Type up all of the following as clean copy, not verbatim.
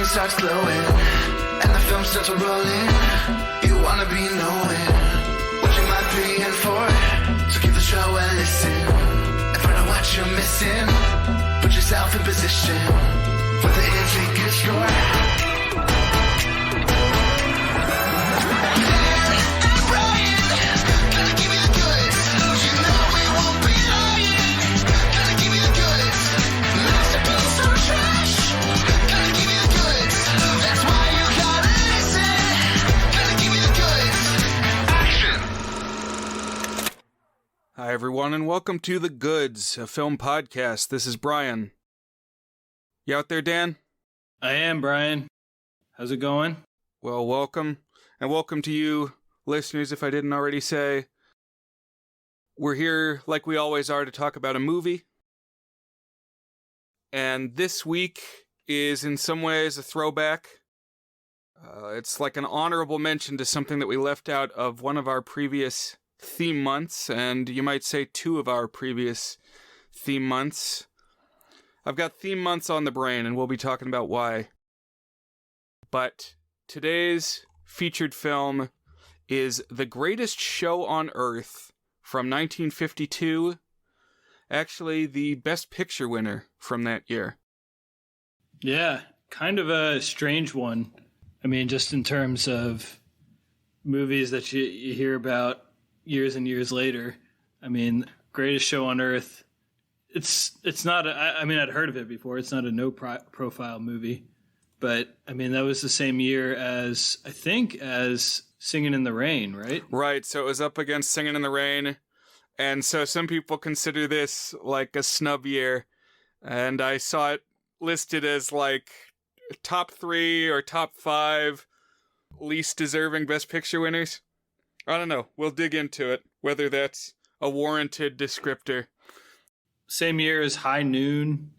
starts glowing, and the film starts rolling. You wanna be knowing what you might be in for. So give the show a listen and find out what you're missing. Put yourself in position for the in-ticket score. Hi, everyone, and welcome to The Goods, a film podcast. This is Brian. You out there, Dan? I am, Brian. How's it going? Well, welcome. And welcome to you, listeners, if I didn't already say. We're here, like we always are, to talk about a movie. And this week is, in some ways, a throwback. It's like an honorable mention to something that we left out of one of our previous theme months, and you might say two of our previous theme months. I've got theme months on the brain, and we'll be talking about why. But today's featured film is The Greatest Show on Earth from 1952. Actually, the Best Picture winner from that year. Yeah, kind of a strange one. I mean, just in terms of movies that you hear about years and years later. I mean, Greatest Show on Earth. It's not. I mean, I'd heard of it before. It's not a no-profile movie, but I mean, that was the same year as I think as Singing in the Rain, right? Right. So it was up against Singing in the Rain, and so some people consider this like a snub year, and I saw it listed as like top 3 or top 5 least deserving Best Picture winners. I don't know. We'll dig into it, whether that's a warranted descriptor. Same year as High Noon,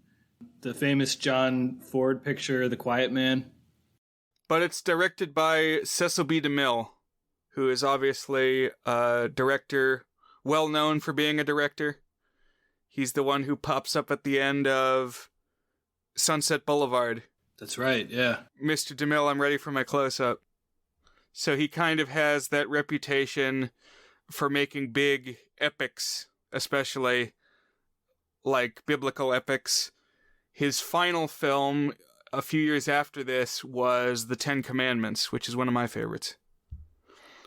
the famous John Ford picture, The Quiet Man. But it's directed by Cecil B. DeMille, who is obviously a director, well known for being a director. He's the one who pops up at the end of Sunset Boulevard. That's right, yeah. Mr. DeMille, I'm ready for my close-up. So he kind of has that reputation for making big epics, especially like biblical epics. His final film a few years after this was The Ten Commandments, which is one of my favorites,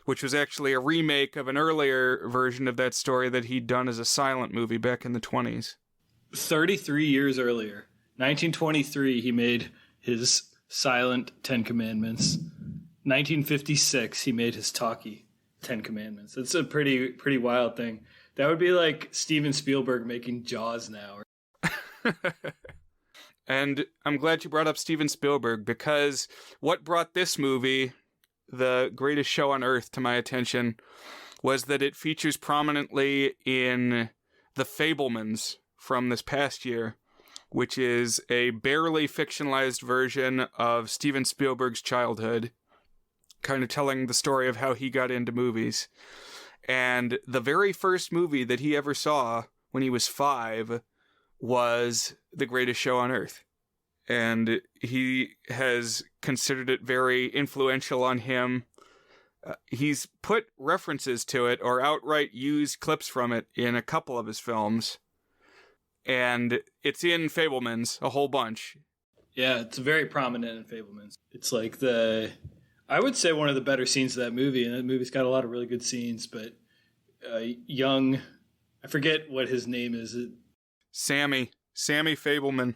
which was actually a remake of an earlier version of that story that he'd done as a silent movie back in the 1920s. 33 years earlier, 1923, he made his silent Ten Commandments. 1956, he made his talkie Ten Commandments. It's a pretty wild thing. That would be like Steven Spielberg making Jaws now. And I'm glad you brought up Steven Spielberg, because what brought this movie, The Greatest Show on Earth, to my attention was that it features prominently in The Fabelmans from this past year, which is a barely fictionalized version of Steven Spielberg's childhood, kind of telling the story of how he got into movies. And the very first movie that he ever saw when he was 5 was The Greatest Show on Earth. And he has considered it very influential on him. He's put references to it or outright used clips from it in a couple of his films. And it's in Fabelmans, a whole bunch. Yeah, it's very prominent in Fabelmans. It's like I would say one of the better scenes of that movie, and that movie's got a lot of really good scenes, but young, I forget what his name is. Sammy Fabelman.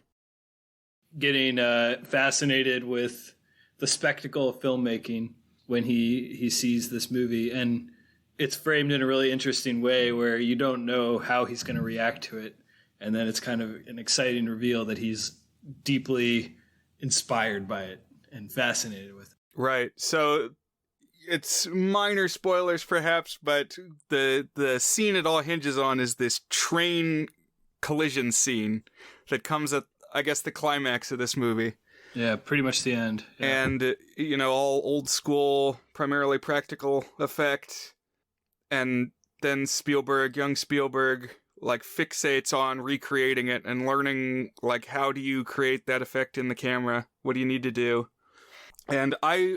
Getting fascinated with the spectacle of filmmaking when he sees this movie, and it's framed in a really interesting way where you don't know how he's going to react to it, and then it's kind of an exciting reveal that he's deeply inspired by it and fascinated with it. Right. So it's minor spoilers perhaps, but the scene it all hinges on is this train collision scene that comes at, I guess, the climax of this movie. Yeah, pretty much the end. Yeah. And, all old school, primarily practical effect. And then young Spielberg, fixates on recreating it and learning, how do you create that effect in the camera? What do you need to do? And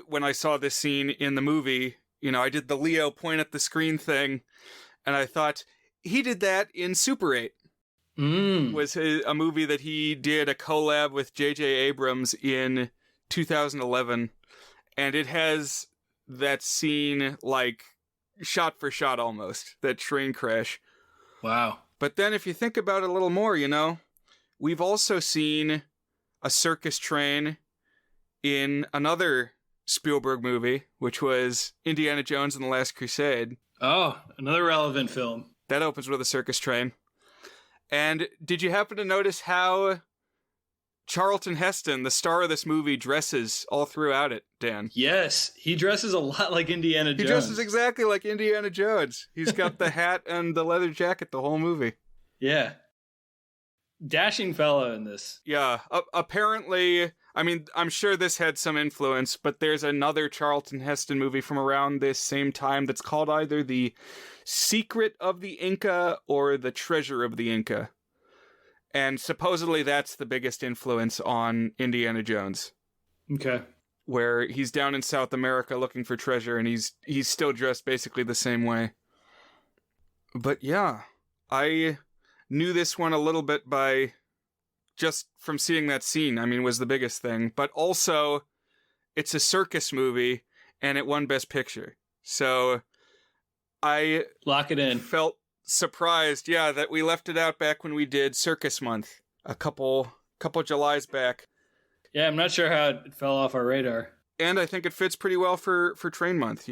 when I saw this scene in the movie, I did the Leo point at the screen thing, and I thought, he did that in Super 8. Was a movie that he did a collab with J.J. Abrams in 2011, and it has that scene, like, shot for shot almost, that train crash. Wow. But then if you think about it a little more, we've also seen a circus train in another Spielberg movie, which was Indiana Jones and the Last Crusade. Oh, another relevant film. That opens with a circus train. And did you happen to notice how Charlton Heston, the star of this movie, dresses all throughout it, Dan? Yes, he dresses a lot like Indiana Jones. He dresses exactly like Indiana Jones. He's got the hat and the leather jacket the whole movie. Yeah. Dashing fellow in this. Yeah, apparently, I mean, I'm sure this had some influence, but there's another Charlton Heston movie from around this same time that's called either The Secret of the Inca or The Treasure of the Inca. And supposedly that's the biggest influence on Indiana Jones. Okay. Where he's down in South America looking for treasure, and he's still dressed basically the same way. But yeah, I knew this one a little bit by just from seeing that scene. I mean, was the biggest thing. But also, it's a circus movie, and it won Best Picture. So I lock it in. Felt surprised, that we left it out back when we did Circus Month a couple Julys back. Yeah, I'm not sure how it fell off our radar. And I think it fits pretty well for Train Month,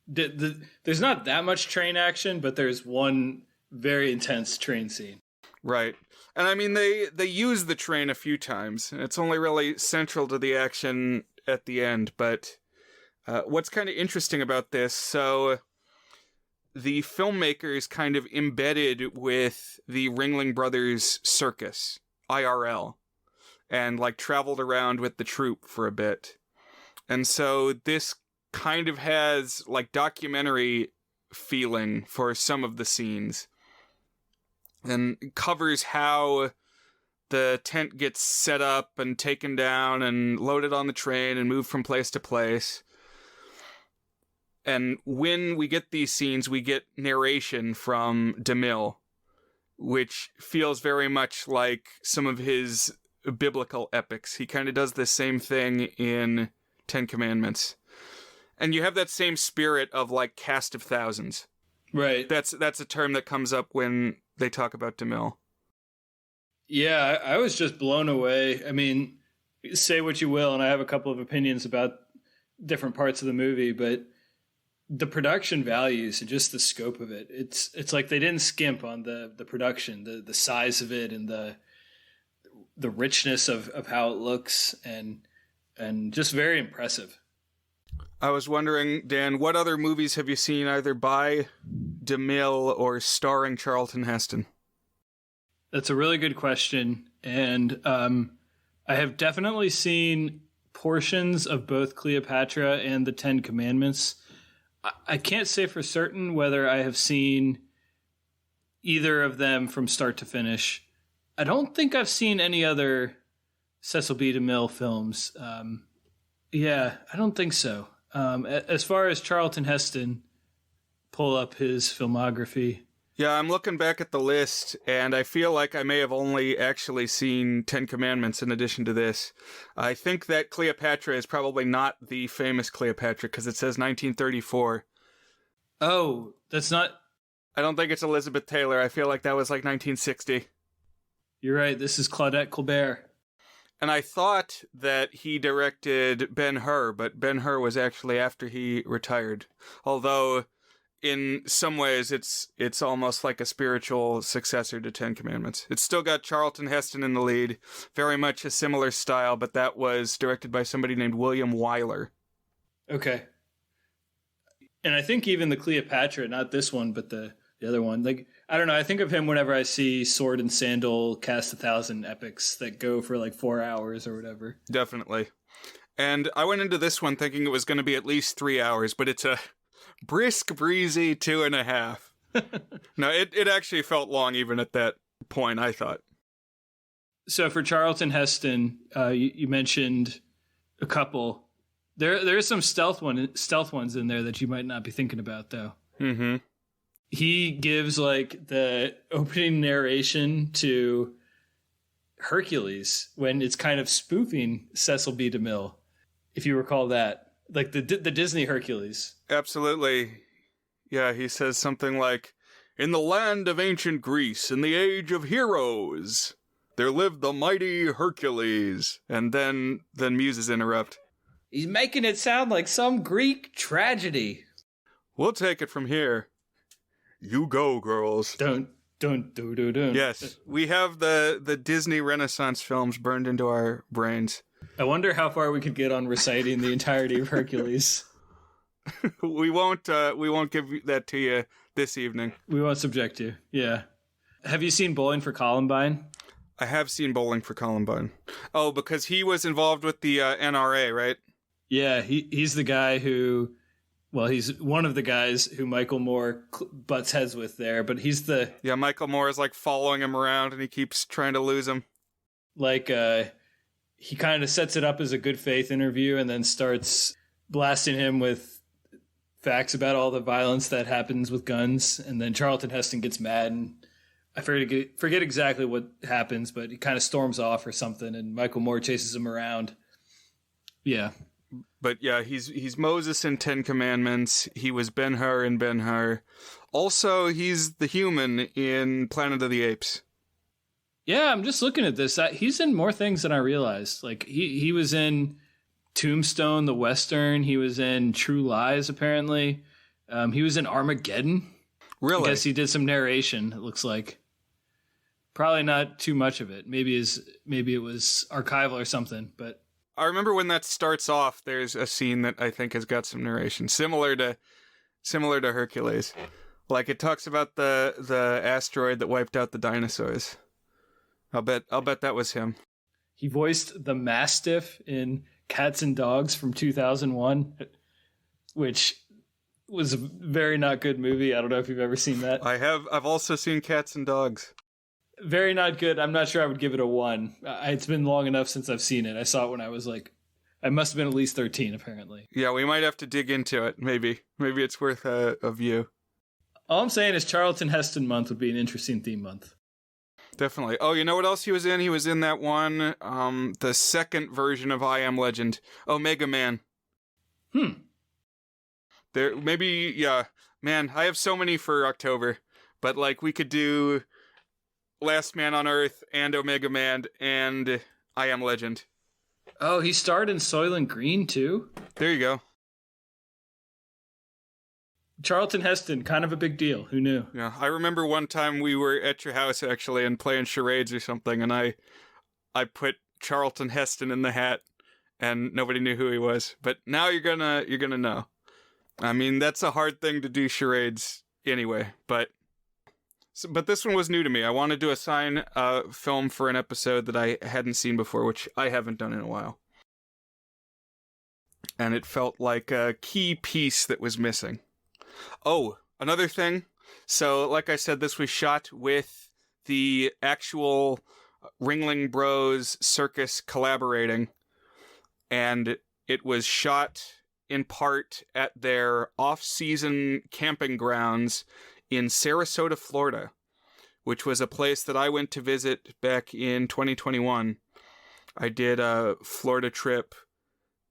There's not that much train action, but there's one very intense train scene. Right. And I mean, they use the train a few times. It's only really central to the action at the end. But what's kind of interesting about this, so the filmmakers kind of embedded with the Ringling Brothers Circus, IRL, and like traveled around with the troupe for a bit. And so this kind of has like documentary feeling for some of the scenes, and covers how the tent gets set up and taken down and loaded on the train and moved from place to place. And when we get these scenes, we get narration from DeMille, which feels very much like some of his biblical epics. He kind of does the same thing in Ten Commandments. And you have that same spirit of like cast of thousands. Right. That's a term that comes up when they talk about DeMille. Yeah, I was just blown away. I mean, say what you will, and I have a couple of opinions about different parts of the movie, but the production values and just the scope of it, it's like they didn't skimp on the production, the size of it, and the richness of how it looks, and just very impressive. I was wondering, Dan, what other movies have you seen either by DeMille or starring Charlton Heston? That's a really good question. And I have definitely seen portions of both Cleopatra and the Ten Commandments. I can't say for certain whether I have seen either of them from start to finish. I don't think I've seen any other Cecil B. DeMille films. I don't think so. As far as Charlton Heston, pull up his filmography. Yeah, I'm looking back at the list, and I feel like I may have only actually seen Ten Commandments in addition to this. I think that Cleopatra is probably not the famous Cleopatra, because it says 1934. Oh, that's not... I don't think it's Elizabeth Taylor. I feel like that was like 1960. You're right, this is Claudette Colbert. And I thought that he directed Ben-Hur, but Ben-Hur was actually after he retired. Although, in some ways, it's almost like a spiritual successor to Ten Commandments. It's still got Charlton Heston in the lead, very much a similar style, but that was directed by somebody named William Wyler. Okay. And I think even the Cleopatra, not this one, but the other one, like, I don't know, I think of him whenever I see sword and sandal cast 1,000 epics that go for like 4 hours or whatever. Definitely. And I went into this one thinking it was going to be at least 3 hours, but it's a brisk, breezy 2.5. No, it actually felt long even at that point, I thought. So for Charlton Heston, you mentioned a couple. There's some stealth ones in there that you might not be thinking about, though. Mm-hmm. He gives like the opening narration to Hercules when it's kind of spoofing Cecil B. DeMille, if you recall that, like the Disney Hercules. Absolutely. Yeah, he says something like, "In the land of ancient Greece, in the age of heroes, there lived the mighty Hercules." And then muses interrupt. He's making it sound like some Greek tragedy. "We'll take it from here. You go, girls." Don't. Yes, we have the Disney Renaissance films burned into our brains. I wonder how far we could get on reciting the entirety of Hercules. We won't give that to you this evening. We won't subject you. Yeah. Have you seen Bowling for Columbine? I have seen Bowling for Columbine. Oh, because he was involved with the NRA, right? Yeah, he's the guy who... Well, he's one of the guys who Michael Moore butts heads with there, but he's the... Yeah, Michael Moore is like following him around and he keeps trying to lose him. Like, he kind of sets it up as a good faith interview and then starts blasting him with facts about all the violence that happens with guns. And then Charlton Heston gets mad and I forget exactly what happens, but he kind of storms off or something and Michael Moore chases him around. Yeah. But yeah, he's Moses in 10 Commandments. He was Ben-Hur in Ben-Hur. Also, he's the human in Planet of the Apes. Yeah, I'm just looking at this. He's in more things than I realized. Like, he was in Tombstone, the Western. He was in True Lies, apparently. He was in Armageddon. Really? I guess he did some narration, it looks like. Probably not too much of it. Maybe it was archival or something, but... I remember when that starts off, there's a scene that I think has got some narration similar to Hercules. Like it talks about the asteroid that wiped out the dinosaurs. I'll bet that was him. He voiced the Mastiff in Cats and Dogs from 2001, which was a very not good movie. I don't know if you've ever seen that. I have. I've also seen Cats and Dogs. Very not good. I'm not sure I would give it a 1. It's been long enough since I've seen it. I saw it when I was I must have been at least 13, apparently. Yeah, we might have to dig into it. Maybe it's worth a view. All I'm saying is Charlton Heston month would be an interesting theme month. Definitely. Oh, you know what else he was in? He was in that one, the second version of I Am Legend, Omega Man. There, maybe, yeah. Man, I have so many for October, but we could do Last Man on Earth and Omega Man and I Am Legend. Oh, he starred in Soylent Green too? There you go. Charlton Heston, kind of a big deal. Who knew? Yeah, I remember one time we were at your house actually and playing charades or something, and I put Charlton Heston in the hat, and nobody knew who he was. But now you're gonna know. I mean, that's a hard thing to do charades anyway, but this one was new to me. I wanted to assign a film for an episode that I hadn't seen before, which I haven't done in a while. And it felt like a key piece that was missing. Oh, another thing. So, like I said, this was shot with the actual Ringling Bros circus collaborating. And it was shot in part at their off-season camping grounds in Sarasota, Florida, which was a place that I went to visit back in 2021. I did a Florida trip,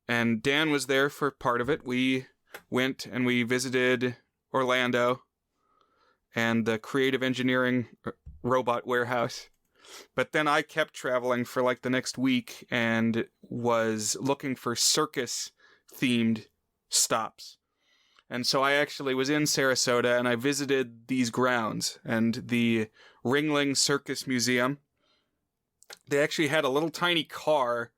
and Dan was there for part of it. We went and we visited Orlando and the creative engineering robot warehouse. But then I kept traveling for the next week and was looking for circus-themed stops. And so I actually was in Sarasota and I visited these grounds and the Ringling Circus Museum. They actually had a little tiny car,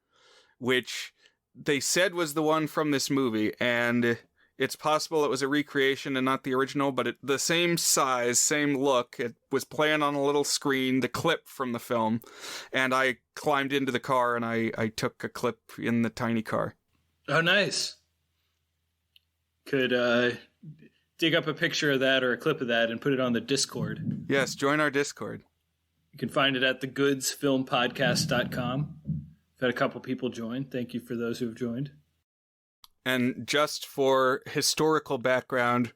which they said was the one from this movie. And it's possible it was a recreation and not the original, but the same size, same look. It was playing on a little screen, the clip from the film. And I climbed into the car and I took a clip in the tiny car. Oh, nice. Could dig up a picture of that or a clip of that and put it on the Discord. Yes, join our Discord. You can find it at thegoodsfilmpodcast.com. We've had a couple people join. Thank you for those who have joined. And just for historical background,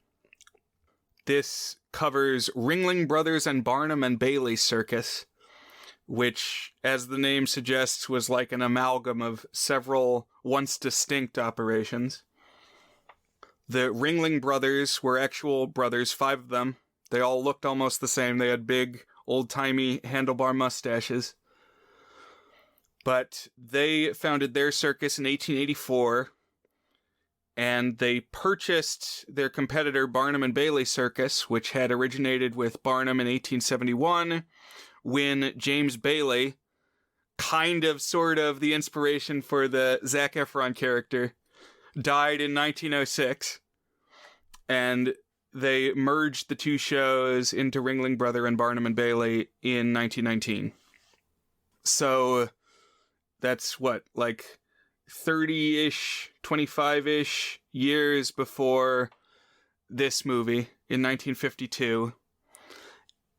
this covers Ringling Brothers and Barnum and Bailey Circus, which, as the name suggests, was like an amalgam of several once distinct operations. The Ringling Brothers were actual brothers, 5 of them. They all looked almost the same. They had big, old-timey handlebar mustaches. But they founded their circus in 1884, and they purchased their competitor Barnum and Bailey Circus, which had originated with Barnum in 1871, when James Bailey, kind of, sort of, the inspiration for the Zac Efron character, died in 1906, and they merged the 2 shows into Ringling Brother and Barnum and Bailey in 1919. So that's what, like 30-ish, 25-ish years before this movie in 1952.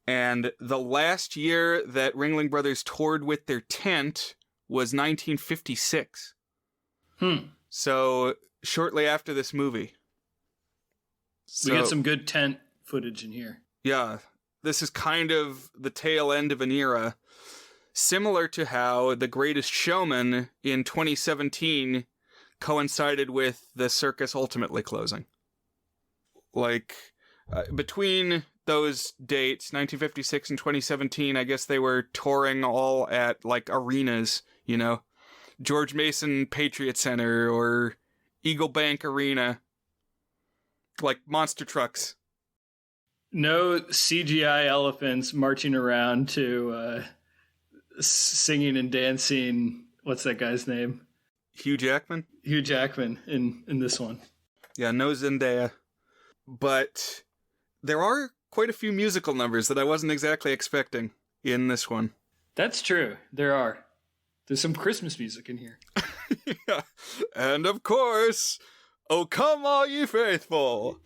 And the last year that Ringling Brothers toured with their tent was 1956. So shortly after this movie. We got some good tent footage in here. Yeah, this is kind of the tail end of an era, similar to how The Greatest Showman in 2017 coincided with the circus ultimately closing. Like, between those dates, 1956 and 2017, I guess they were touring all at, like, arenas, you know? George Mason Patriot Center or Eagle Bank Arena. Like monster trucks. No CGI elephants marching around to singing and dancing. What's that guy's name? Hugh Jackman? Hugh Jackman in this one. Yeah, no Zendaya. But there are quite a few musical numbers that I wasn't exactly expecting in this one. That's true. There are. There's some Christmas music in here. Yeah. And of course, "O Come All Ye Faithful."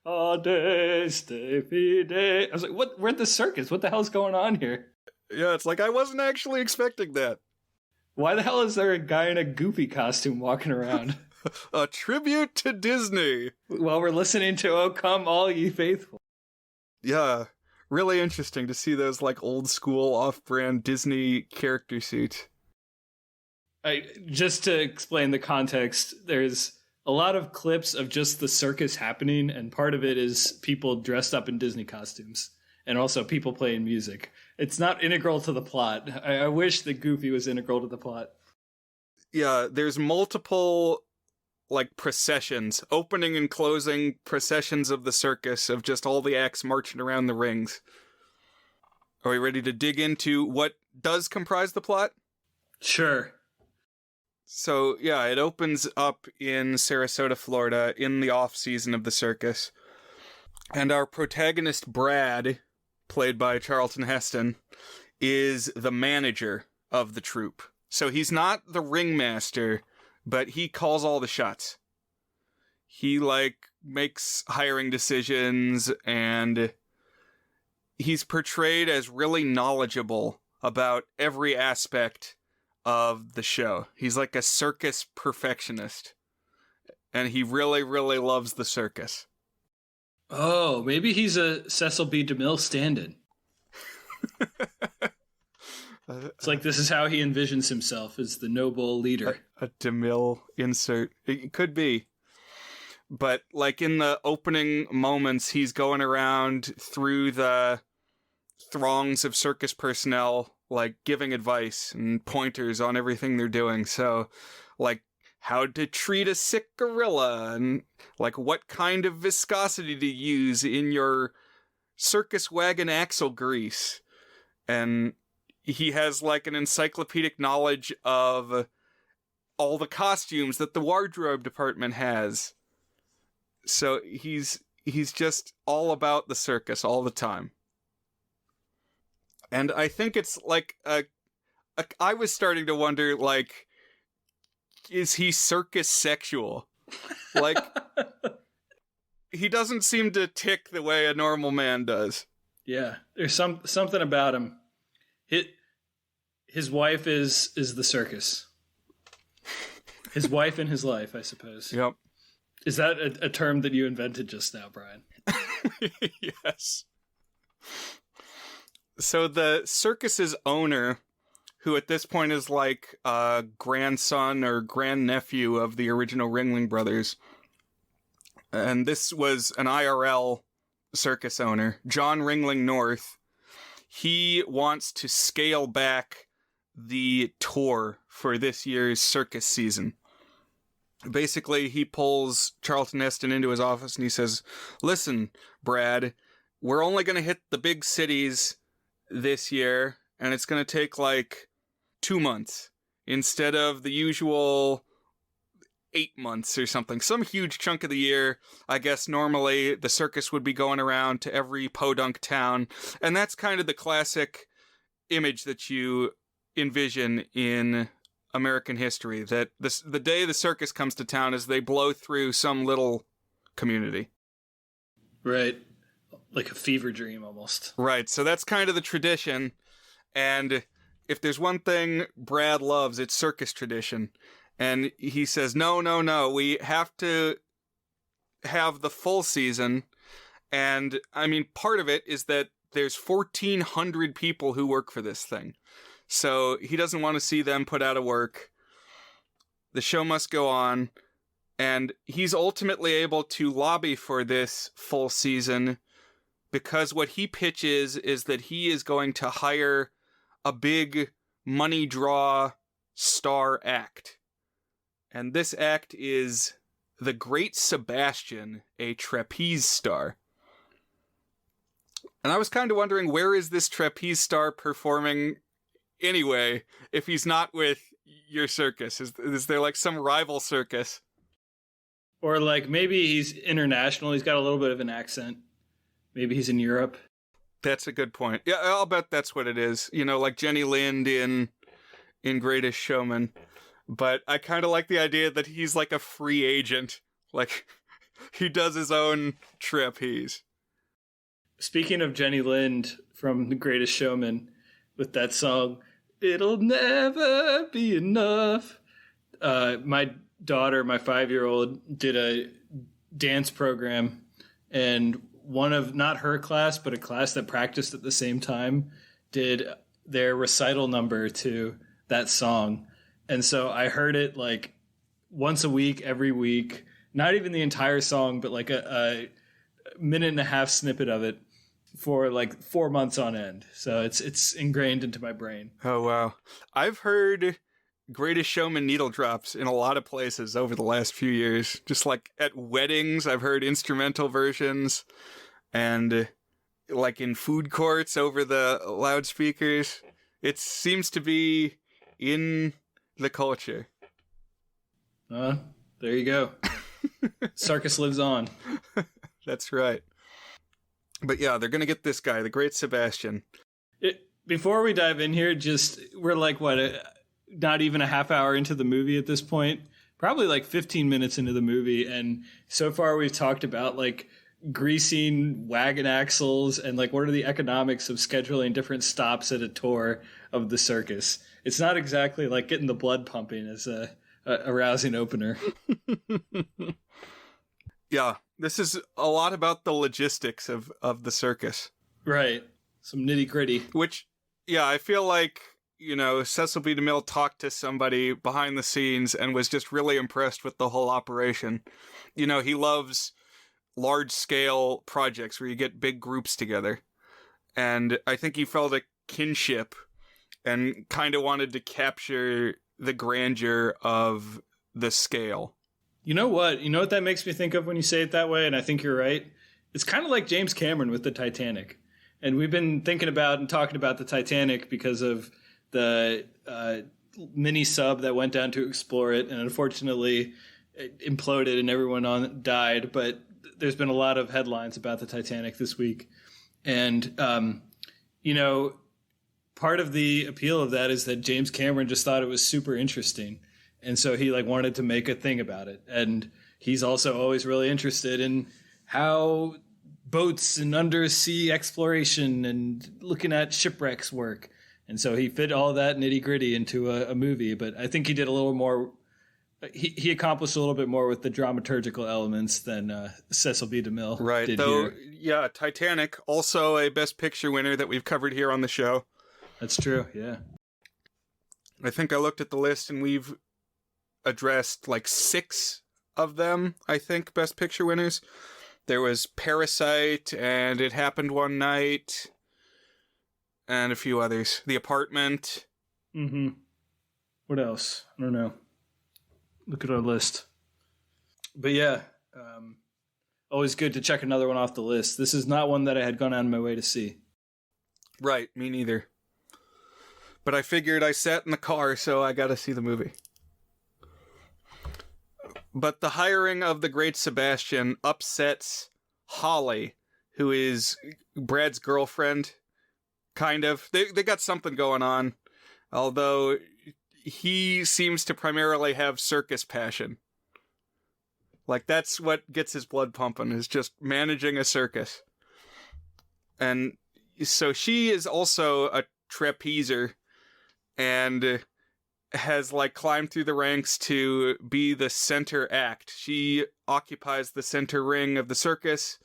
All day, stay day. I was like, what? We're at the circus. What the hell's going on here? Yeah, it's like I wasn't actually expecting that. Why the hell is there a guy in a Goofy costume walking around? A tribute to Disney. While we're listening to "O Come All Ye Faithful." Yeah, really interesting to see those like old school off-brand Disney character suits. Just to explain the context, there's a lot of clips of just the circus happening, and part of it is people dressed up in Disney costumes, and also people playing music. It's not integral to the plot. I wish that Goofy was integral to the plot. Yeah, there's multiple, like, processions, opening and closing processions of the circus, of just all the acts marching around the rings. Are we ready to dig into what does comprise the plot? Sure. So, yeah, it opens up in Sarasota, Florida, in the off-season of the circus. And our protagonist, Brad, played by Charlton Heston, is the manager of the troupe. So he's not the ringmaster, but he calls all the shots. He, like, makes hiring decisions, and he's portrayed as really knowledgeable about every aspect of the show. He's like a circus perfectionist, and he really, really loves the circus. Oh, maybe he's a Cecil B. DeMille stand-in. It's like this is how he envisions himself as the noble leader. A DeMille insert. It could be. But like in the opening moments, he's going around through the throngs of circus personnel, like giving advice and pointers on everything they're doing. So, like, how to treat a sick gorilla, and like what kind of viscosity to use in your circus wagon axle grease. And he has like an encyclopedic knowledge of all the costumes that the wardrobe department has. So he's just all about the circus all the time. And I think it's like I was starting to wonder, like, is he circus sexual? Like, he doesn't seem to tick the way a normal man does. Yeah, there's something about him. His wife is the circus. His wife and his life, I suppose. Yep. Is that a term that you invented just now, Brian? Yes. So the circus's owner, who at this point is like a grandson or grandnephew of the original Ringling brothers, and this was an IRL circus owner, John Ringling North, he wants to scale back the tour for this year's circus season. Basically, he pulls Charlton Heston into his office and he says, "Listen, Brad, we're only going to hit the big cities this year, and it's going to take like 2 months instead of the usual 8 months or something. Some huge chunk of the year. I guess normally the circus would be going around to every podunk town." And that's kind of the classic image that you envision in American history, that the day the circus comes to town is they blow through some little community. Right. Like a fever dream almost. Right. So that's kind of the tradition. And if there's one thing Brad loves, it's circus tradition. And he says, no, we have to have the full season. And I mean, part of it is that there's 1,400 people who work for this thing. So he doesn't want to see them put out of work. The show must go on. And he's ultimately able to lobby for this full season because what he pitches is that he is going to hire a big money draw star act. And this act is the Great Sebastian, a trapeze star. And I was kind of wondering, where is this trapeze star performing anyway, if he's not with your circus? Is there like some rival circus? Or like maybe he's international. He's got a little bit of an accent. Maybe he's in Europe. That's a good point. Yeah, I'll bet that's what it is. You know, like Jenny Lind in Greatest Showman. But I kind of like the idea that he's like a free agent. Like, he does his own trapeze. Speaking of Jenny Lind from The Greatest Showman, with that song, "It'll Never Be Enough." My daughter, my 5-year-old, did a dance program, and one of, not her class, but a class that practiced at the same time, did their recital number to that song. And so I heard it like once a week, every week, not even the entire song, but like a minute and a half snippet of it for like 4 months on end. So it's ingrained into my brain. Oh, wow. I've heard Greatest Showman needle drops in a lot of places over the last few years. Just like at weddings, I've heard instrumental versions, and like in food courts over the loudspeakers. It seems to be in the culture. There you go. Circus lives on. That's right. But yeah, they're going to get this guy, the Great Sebastian. Before we dive in here, we're like, not even a half hour into the movie at this point. Probably like 15 minutes into the movie. And so far we've talked about like greasing wagon axles and like what are the economics of scheduling different stops at a tour of the circus. It's not exactly like getting the blood pumping as a rousing opener. Yeah, this is a lot about the logistics of the circus. Right. Some nitty gritty. Which, yeah, I feel like, you know, Cecil B. DeMille talked to somebody behind the scenes and was just really impressed with the whole operation. You know, he loves large-scale projects where you get big groups together. And I think he felt a kinship and kind of wanted to capture the grandeur of the scale. You know what? You know what that makes me think of when you say it that way, and I think you're right? It's kind of like James Cameron with the Titanic. And we've been thinking about and talking about the Titanic because of the mini sub that went down to explore it, and unfortunately it imploded and everyone on it died. But there's been a lot of headlines about the Titanic this week. And, you know, part of the appeal of that is that James Cameron just thought it was super interesting. And so he like wanted to make a thing about it. And he's also always really interested in how boats and undersea exploration and looking at shipwrecks work. And so he fit all that nitty gritty into a movie. But I think he did a little more He accomplished a little bit more with the dramaturgical elements than Cecil B. DeMille Right. did Though, here. yeah, Titanic, also a Best Picture winner that we've covered here on the show. That's true, yeah. I think I looked at the list and we've addressed like 6 of them, I think, Best Picture winners. There was Parasite and It Happened One Night and a few others. The Apartment. Mm-hmm. What else? I don't know. Look at our list. But yeah, always good to check another one off the list. This is not one that I had gone out of my way to see. Right, me neither. But I figured I sat in the car, so I got to see the movie. But the hiring of the great Sebastian upsets Holly, who is Brad's girlfriend, kind of. They got something going on, although he seems to primarily have circus passion. Like, that's what gets his blood pumping, is just managing a circus. And so she is also a trapezer and has like climbed through the ranks to be the center act. She occupies the center ring of the circus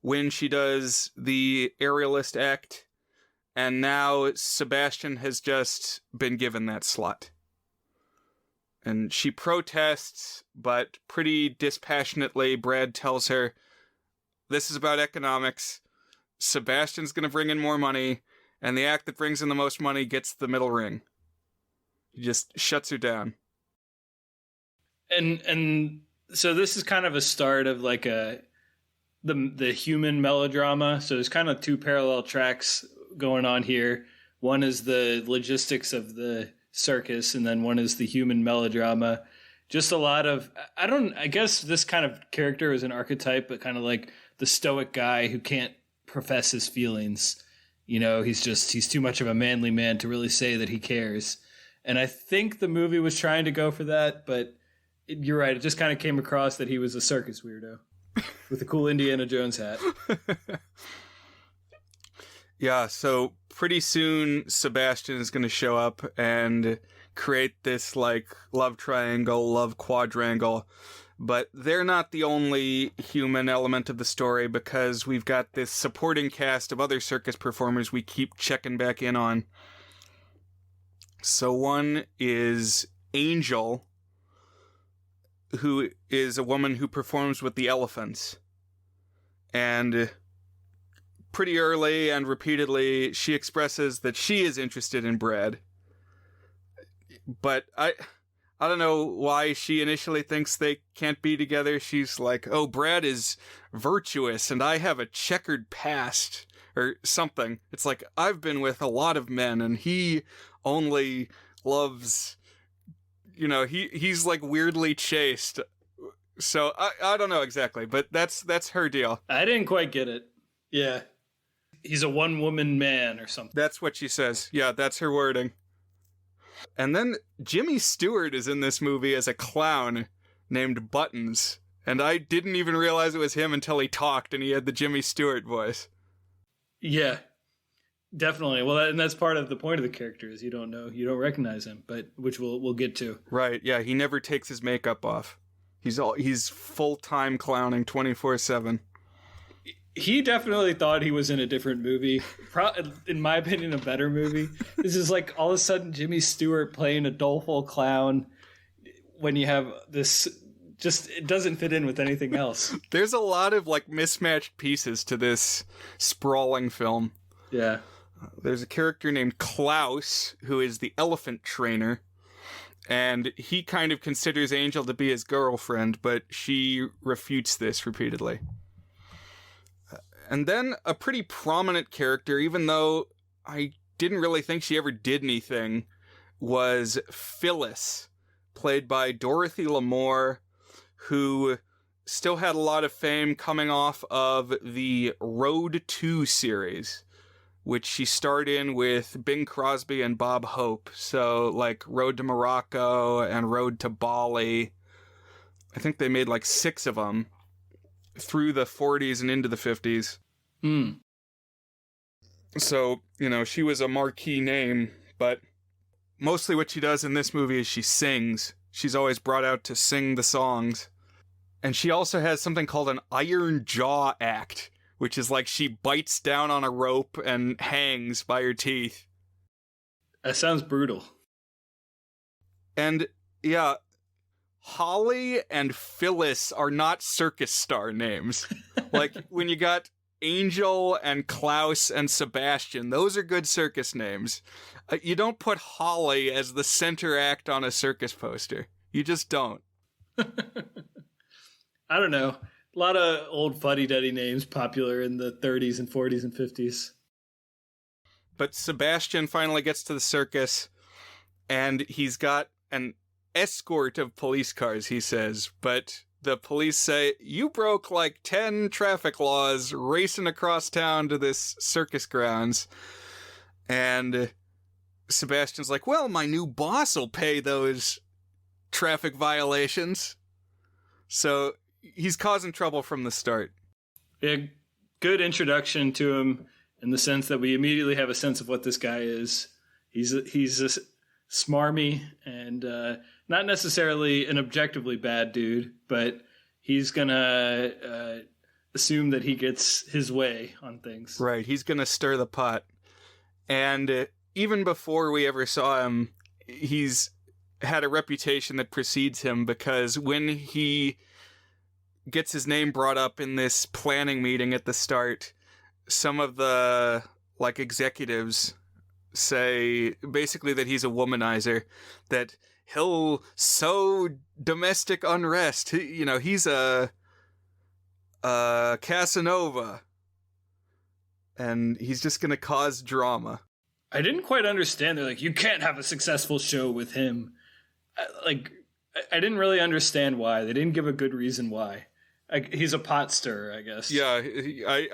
when she does the aerialist act, and now Sebastian has just been given that slot. And she protests, but pretty dispassionately Brad tells her, this is about economics. Sebastian's going to bring in more money, and the act that brings in the most money gets the middle ring. He just shuts her down. And so this is kind of a start of like the human melodrama. So there's kind of 2 parallel tracks going on here. One is the logistics of the circus, and then one is the human melodrama. Just a lot of, I guess this kind of character is an archetype, but kind of like the stoic guy who can't profess his feelings. You know, he's too much of a manly man to really say that he cares. And I think the movie was trying to go for that, but you're right. It just kind of came across that he was a circus weirdo with a cool Indiana Jones hat. Yeah, so pretty soon Sebastian is going to show up and create this like love triangle, love quadrangle. But they're not the only human element of the story, because we've got this supporting cast of other circus performers we keep checking back in on. So one is Angel, who is a woman who performs with the elephants. And pretty early and repeatedly, she expresses that she is interested in Brad. But I don't know why she initially thinks they can't be together. She's like, oh, Brad is virtuous and I have a checkered past or something. It's like, I've been with a lot of men and he only loves, you know, he's like weirdly chaste. So I don't know exactly, but that's her deal. I didn't quite get it. Yeah. He's a one-woman man or something. That's what she says. Yeah, that's her wording. And then Jimmy Stewart is in this movie as a clown named Buttons. And I didn't even realize it was him until he talked and he had the Jimmy Stewart voice. Yeah, definitely. Well, and that's part of the point of the character is you don't recognize him, but which we'll get to. Right, yeah, he never takes his makeup off. He's full-time clowning 24/7. He definitely thought he was in a different movie. In my opinion, a better movie. This is like all of a sudden Jimmy Stewart playing a doleful clown when you have this. Just, it doesn't fit in with anything else. There's a lot of like mismatched pieces to this sprawling film. Yeah. There's a character named Klaus who is the elephant trainer. And he kind of considers Angel to be his girlfriend, but she refutes this repeatedly. And then a pretty prominent character, even though I didn't really think she ever did anything, was Phyllis, played by Dorothy Lamour, who still had a lot of fame coming off of the Road 2 series, which she starred in with Bing Crosby and Bob Hope. So, like, Road to Morocco and Road to Bali. I think they made like 6 of them through the 40s and into the 50s. So, you know, she was a marquee name, but mostly what she does in this movie is she sings. She's always brought out to sing the songs. And she also has something called an iron jaw act, which is like she bites down on a rope and hangs by her teeth. That sounds brutal. And yeah, Holly and Phyllis are not circus star names. Like when you got Angel and Klaus and Sebastian, those are good circus names. You don't put Holly as the center act on a circus poster. You just don't. I don't know. A lot of old fuddy-duddy names popular in the 30s and 40s and 50s. But Sebastian finally gets to the circus, and he's got an escort of police cars, he says. But the police say, you broke like 10 traffic laws racing across town to this circus grounds. And Sebastian's like, well, my new boss will pay those traffic violations. So he's causing trouble from the start. Yeah, good introduction to him in the sense that we immediately have a sense of what this guy is. He's a smarmy and not necessarily an objectively bad dude, but he's gonna assume that he gets his way on things. Right, he's gonna stir the pot. And even before we ever saw him, he's had a reputation that precedes him, because when he gets his name brought up in this planning meeting at the start, some of the executives say basically that he's a womanizer, that he'll sow domestic unrest. He's a Casanova, and he's just going to cause drama. I didn't quite understand. They're like, you can't have a successful show with him. I didn't really understand why. They didn't give a good reason why. He's a pot stirrer, I guess. Yeah,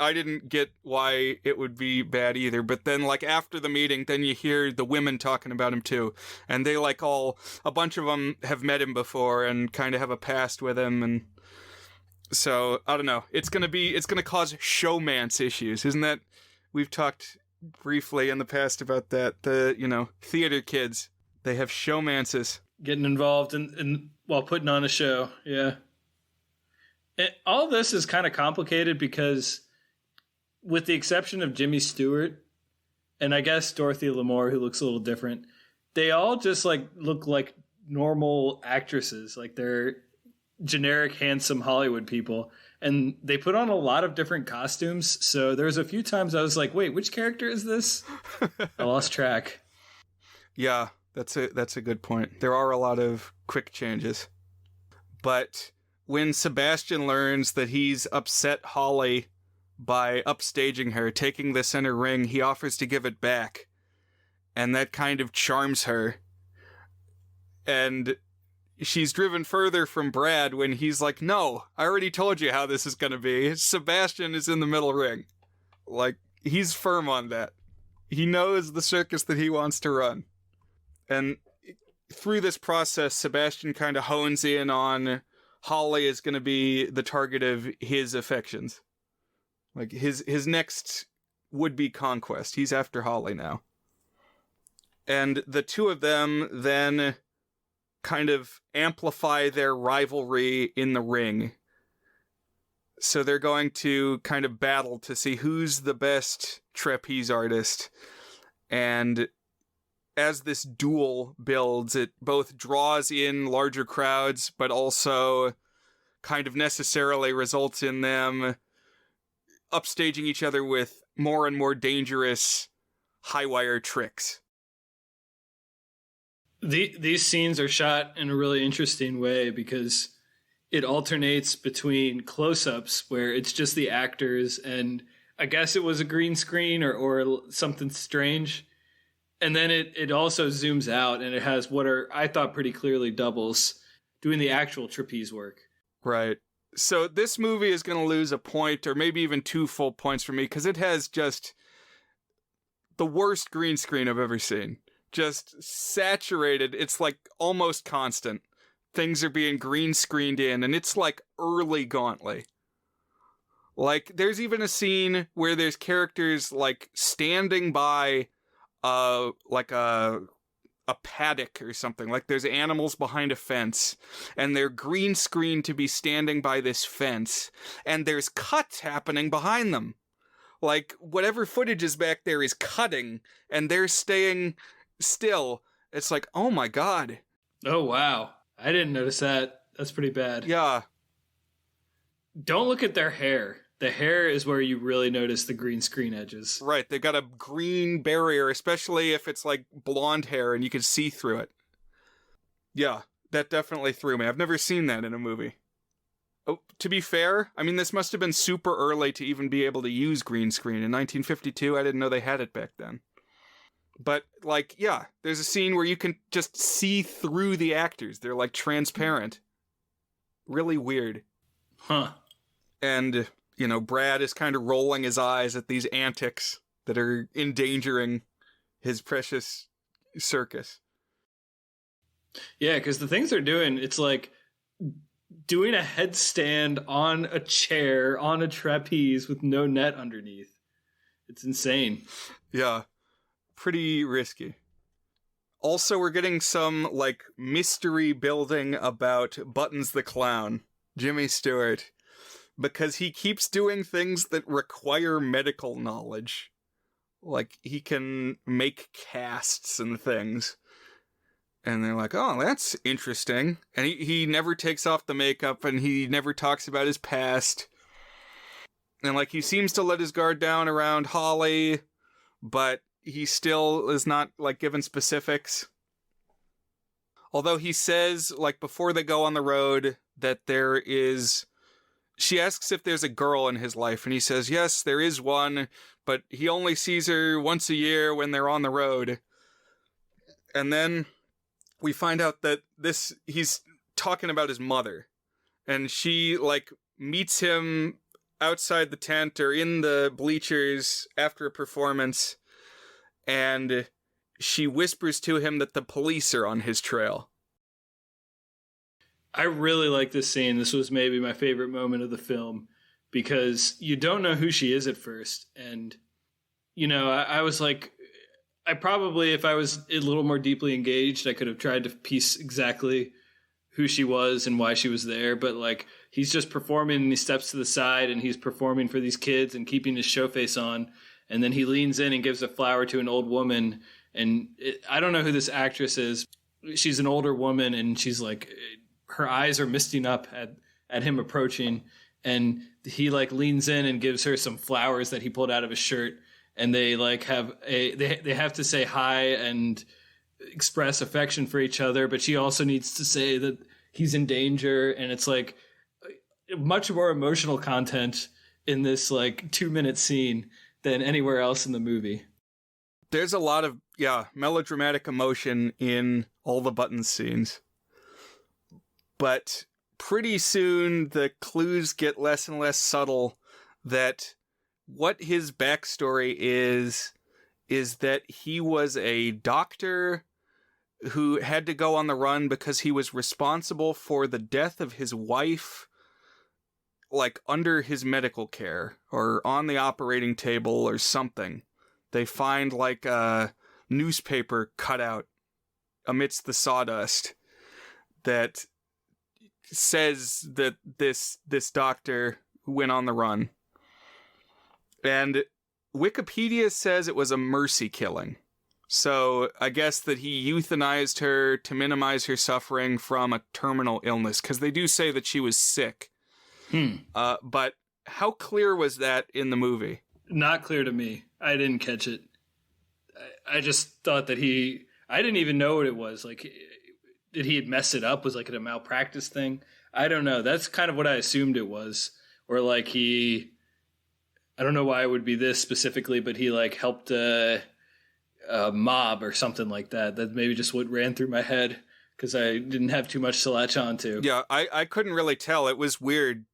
I didn't get why it would be bad either. But then, after the meeting, then you hear the women talking about him too. And they, a bunch of them have met him before and kind of have a past with him. And so, I don't know. It's going to cause showmance issues. Isn't that, we've talked briefly in the past about that. The, theater kids, they have showmances. Getting involved in while putting on a show, yeah. All this is kind of complicated because, with the exception of Jimmy Stewart, and I guess Dorothy Lamour, who looks a little different, they all just look like normal actresses. Like they're generic, handsome Hollywood people. And they put on a lot of different costumes. So there's a few times I was like, wait, which character is this? I lost track. Yeah, that's a good point. There are a lot of quick changes. But when Sebastian learns that he's upset Holly by upstaging her, taking the center ring, he offers to give it back. And that kind of charms her. And she's driven further from Brad when he's like, no, I already told you how this is going to be. Sebastian is in the middle ring. He's firm on that. He knows the circus that he wants to run. And through this process, Sebastian kind of hones in on Holly is going to be the target of his affections. His next would-be conquest. He's after Holly now. And the two of them then kind of amplify their rivalry in the ring. So they're going to kind of battle to see who's the best trapeze artist. And as this duel builds, it both draws in larger crowds, but also kind of necessarily results in them upstaging each other with more and more dangerous high-wire tricks. These scenes are shot in a really interesting way because it alternates between close-ups where it's just the actors and I guess it was a green screen or something strange. And then it also zooms out and it has what are, I thought, pretty clearly doubles doing the actual trapeze work. Right. So this movie is going to lose a point or maybe even 2 full points for me because it has just the worst green screen I've ever seen. Just saturated. It's almost constant. Things are being green screened in and it's early Gauntlet. There's even a scene where there's characters standing by a a paddock or something. Like there's animals behind a fence, and they're green screened to be standing by this fence, and there's cuts happening behind them. Like whatever footage is back there is cutting, and they're staying still. It's like, oh my God. Oh, wow. I didn't notice that. That's pretty bad. Yeah. Don't look at their hair. The hair is where you really notice the green screen edges. Right, they've got a green barrier, especially if it's like blonde hair and you can see through it. Yeah, that definitely threw me. I've never seen that in a movie. Oh, to be fair, I mean, this must have been super early to even be able to use green screen. In 1952, I didn't know they had it back then. But, like, yeah, there's a scene where you can just see through the actors. They're, like, transparent. Really weird. Huh. And, you know, Brad is kind of rolling his eyes at these antics that are endangering his precious circus. Yeah, because the things they're doing, it's like doing a headstand on a chair, on a trapeze with no net underneath. It's insane. Yeah. Pretty risky. Also, we're getting some, like, mystery building about Buttons the Clown, Jimmy Stewart, because he keeps doing things that require medical knowledge. Like, he can make casts and things. And they're like, oh, that's interesting. And he never takes off the makeup, and he never talks about his past. And, like, he seems to let his guard down around Holly, but he still is not, like, given specifics. Although he says, like, before they go on the road, that there is... She asks if there's a girl in his life, and he says, yes, there is one, but he only sees her once a year when they're on the road. And then we find out that he's talking about his mother. And she, like, meets him outside the tent or in the bleachers after a performance, and she whispers to him that the police are on his trail. I really like this scene. This was maybe my favorite moment of the film because you don't know who she is at first. And, you know, I was like, I probably, if I was a little more deeply engaged, I could have tried to piece exactly who she was and why she was there. But, like, he's just performing and he steps to the side and he's performing for these kids and keeping his show face on. And then he leans in and gives a flower to an old woman. And I don't know who this actress is. She's an older woman, and she's like, her eyes are misting up at him approaching. And he, like, leans in and gives her some flowers that he pulled out of his shirt. And they, like, they have to say hi and express affection for each other. But she also needs to say that he's in danger. And it's, like, much more emotional content in this, like, 2-minute scene than anywhere else in the movie. There's a lot of, melodramatic emotion in all the Buttons scenes. But pretty soon the clues get less and less subtle that what his backstory is that he was a doctor who had to go on the run because he was responsible for the death of his wife, like, under his medical care or on the operating table or something. They find, like, a newspaper cutout amidst the sawdust that says that this doctor went on the run. And Wikipedia says it was a mercy killing. So I guess that he euthanized her to minimize her suffering from a terminal illness, because they do say that she was sick. But how clear was that in the movie? Not clear to me. I didn't catch it. I just thought that I didn't even know what it was. Like, did he mess it up? Was, like, it a malpractice thing? I don't know. That's kind of what I assumed it was. Or, like, I don't know why it would be this specifically, but he, like, helped a mob or something like that. That maybe just what ran through my head because I didn't have too much to latch on to. Yeah, I couldn't really tell. It was weird.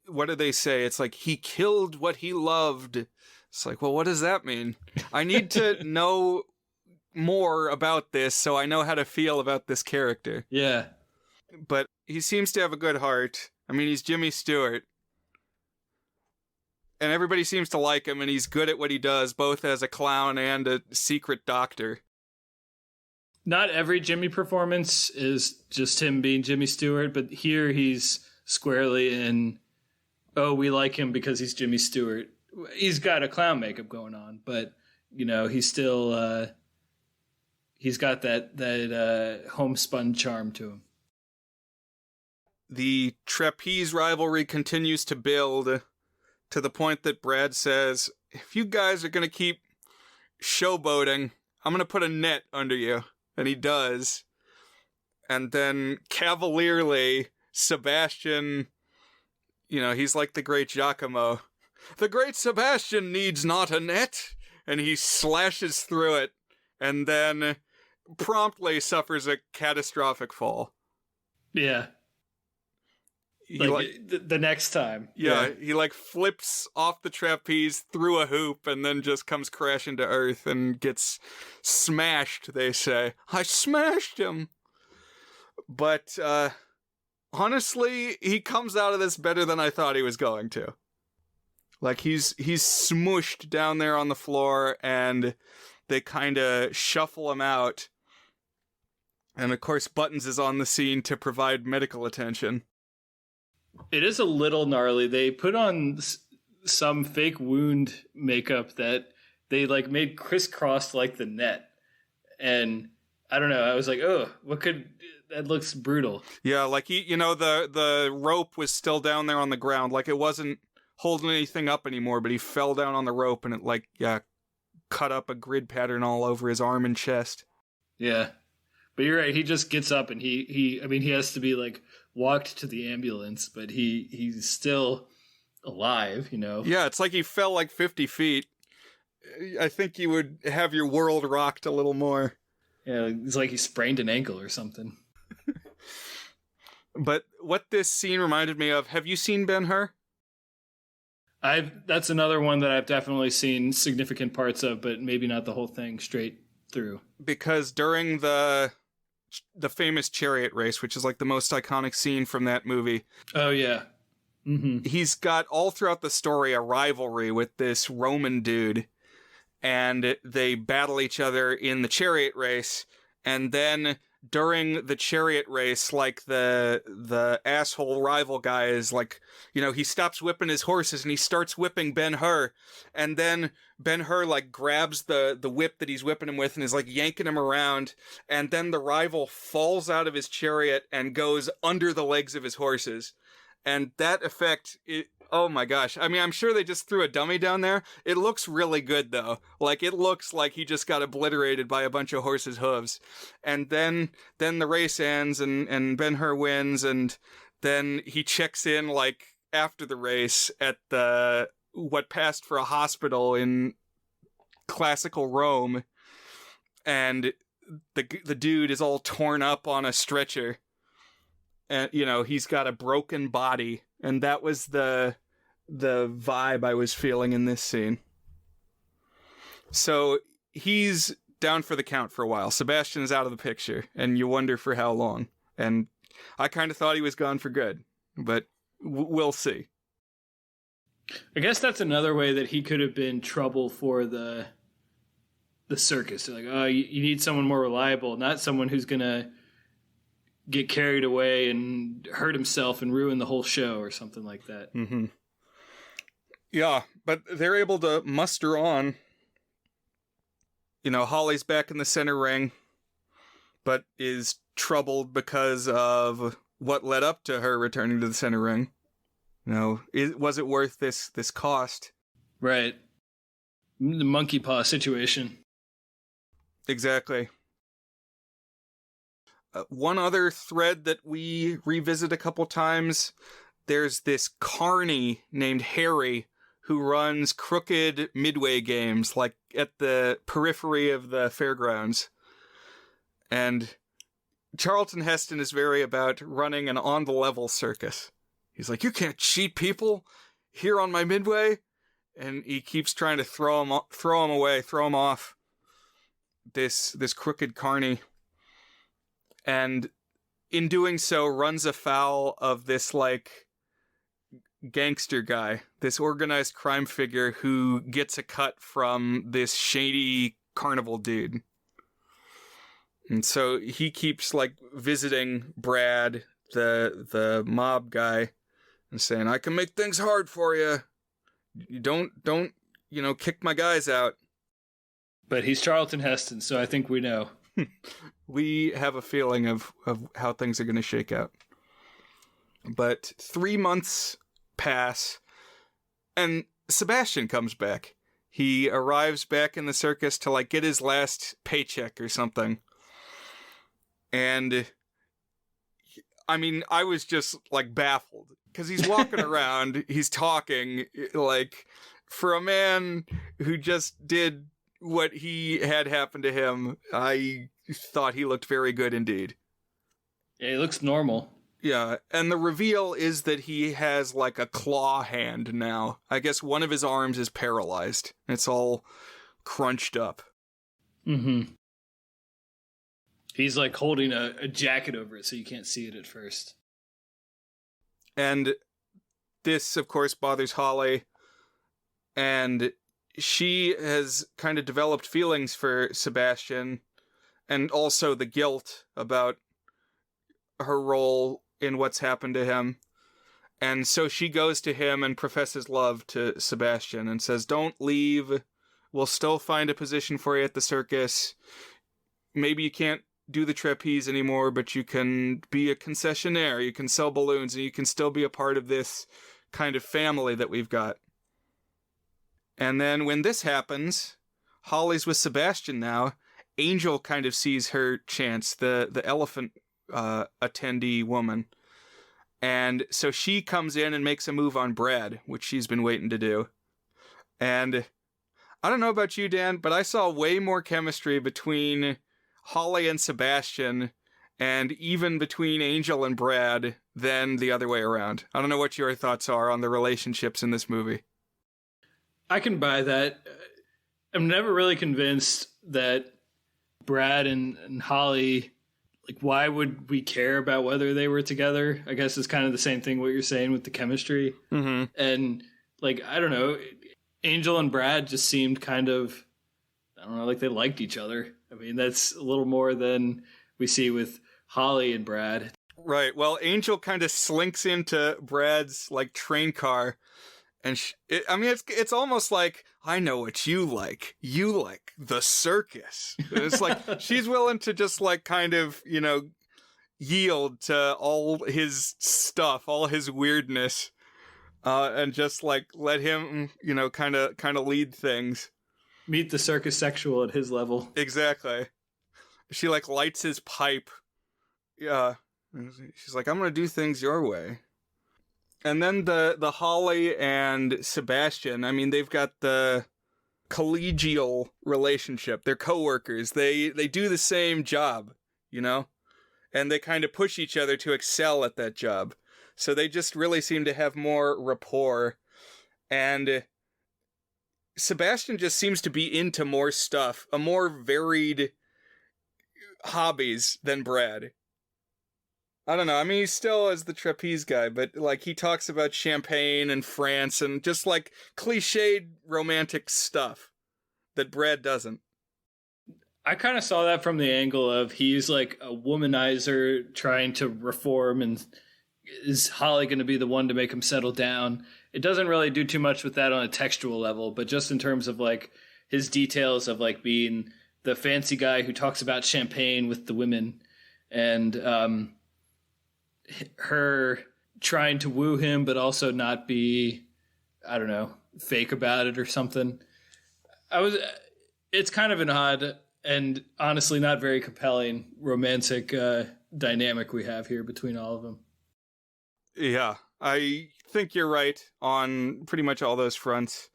What do they say? It's like, he killed what he loved. It's like, well, what does that mean? I need to know more about this so I know how to feel about this character. Yeah. But he seems to have a good heart. I mean, he's Jimmy Stewart. And everybody seems to like him, and he's good at what he does, both as a clown and a secret doctor. Not every Jimmy performance is just him being Jimmy Stewart, but here he's squarely in, oh, we like him because he's Jimmy Stewart. He's got a clown makeup going on, but, he's still, he's got that homespun charm to him. The trapeze rivalry continues to build to the point that Brad says, if you guys are going to keep showboating, I'm going to put a net under you. And he does. And then cavalierly, Sebastian, he's like the great Giacomo. The great Sebastian needs not a net. And he slashes through it and then promptly suffers a catastrophic fall. Yeah. The next time. Yeah, he flips off the trapeze through a hoop and then just comes crashing to earth and gets smashed, they say. I smashed him! But, honestly, he comes out of this better than I thought he was going to. He's smooshed down there on the floor and they kind of shuffle him out. And, of course, Buttons is on the scene to provide medical attention. It is a little gnarly. They put on some fake wound makeup that they made crisscrossed like the net. And I don't know. I was like, oh, that looks brutal. Yeah, the rope was still down there on the ground. It wasn't holding anything up anymore, but he fell down on the rope and it cut up a grid pattern all over his arm and chest. Yeah. But you're right. He just gets up and he has to be walked to the ambulance, but he's still alive, Yeah, it's like he fell 50 feet. I think you would have your world rocked a little more. Yeah, it's like he sprained an ankle or something. But what this scene reminded me of, have you seen Ben-Hur? That's another one that I've definitely seen significant parts of, but maybe not the whole thing straight through. Because during the famous chariot race, which is the most iconic scene from that movie. Oh, yeah. Mm-hmm. He's got all throughout the story a rivalry with this Roman dude, and they battle each other in the chariot race, and then during the chariot race, the asshole rival guy is he stops whipping his horses and he starts whipping Ben-Hur, and then Ben-Hur grabs the whip that he's whipping him with and is yanking him around, and then the rival falls out of his chariot and goes under the legs of his horses. And that effect, oh my gosh. I mean, I'm sure they just threw a dummy down there. It looks really good, though. It looks like he just got obliterated by a bunch of horses' hooves. And then the race ends and Ben-Hur wins, and then he checks in, after the race at what passed for a hospital in classical Rome. And the dude is all torn up on a stretcher. And, he's got a broken body. And that was the vibe I was feeling in this scene. So he's down for the count for a while. Sebastian's out of the picture, and you wonder for how long. And I kind of thought he was gone for good, but we'll see. I guess that's another way that he could have been trouble for the circus. You need someone more reliable, not someone who's going to get carried away and hurt himself and ruin the whole show or something like that. Mm-hmm. Yeah, but they're able to muster on. Holly's back in the center ring, but is troubled because of what led up to her returning to the center ring. Was it worth this cost? Right. The monkey paw situation. Exactly. One other thread that we revisit a couple times, there's this carny named Harry who runs crooked midway games, at the periphery of the fairgrounds. And Charlton Heston is very about running an on-the-level circus. He's like, you can't cheat people here on my midway. And he keeps trying to throw him away, throw him off this crooked carny. And in doing so, runs afoul of this, gangster guy, this organized crime figure who gets a cut from this shady carnival dude. And so he keeps like visiting Brad, the mob guy, and saying, "I can make things hard for you. You don't, kick my guys out." But he's Charlton Heston, so I think we know. We have a feeling of how things are going to shake out. But 3 months pass, and Sebastian comes back. He arrives back in the circus to like get his last paycheck or something. And I mean, I was just like baffled because he's walking around, he's talking like, for a man who just did what he had happen to him, I thought he looked very good indeed. Yeah, he looks normal. Yeah, and the reveal is that he has like a claw hand now. I guess one of his arms is paralyzed. It's all crunched up. Mm-hmm. He's like holding a jacket over it so you can't see it at first. And this, of course, bothers Holly. And she has kind of developed feelings for Sebastian, and also the guilt about her role in what's happened to him. And so she goes to him and professes love to Sebastian and says, "Don't leave. We'll still find a position for you at the circus. Maybe you can't do the trapeze anymore, but you can be a concessionaire. You can sell balloons, and you can still be a part of this kind of family that we've got." And then when this happens, Holly's with Sebastian now. Angel kind of sees her chance, the elephant attendee woman. And so she comes in and makes a move on Brad, which she's been waiting to do. And I don't know about you, Dan, but I saw way more chemistry between Holly and Sebastian, and even between Angel and Brad, than the other way around. I don't know what your thoughts are on the relationships in this movie. I can buy that. I'm never really convinced that Brad and Holly, like, why would we care about whether they were together? I guess it's kind of the same thing what you're saying with the chemistry. Mm-hmm. And, like, I don't know, Angel and Brad just seemed kind of, I don't know, like they liked each other. I mean, that's a little more than we see with Holly and Brad. Right. Well, Angel kind of slinks into Brad's, like, train car. And it's almost like, I know what you like. You like the circus. It's like she's willing to just like kind of, yield to all his stuff, all his weirdness, and just like let him, kind of lead things. Meet the circus sexual at his level. Exactly. She like lights his pipe. Yeah. She's like, "I'm going to do things your way." And then the Holly and Sebastian, I mean, they've got the collegial relationship. They're coworkers. They do the same job, and they kind of push each other to excel at that job. So they just really seem to have more rapport. And Sebastian just seems to be into more stuff, a more varied hobbies than Brad. I don't know. I mean, he still is the trapeze guy, but like he talks about champagne and France and just like cliched romantic stuff that Brad doesn't. I kind of saw that from the angle of he's like a womanizer trying to reform, and is Holly going to be the one to make him settle down? It doesn't really do too much with that on a textual level, but just in terms of like his details of like being the fancy guy who talks about champagne with the women, and her trying to woo him, but also not be, I don't know, fake about it or something. It's kind of an odd and honestly not very compelling romantic dynamic we have here between all of them. Yeah, I think you're right on pretty much all those fronts.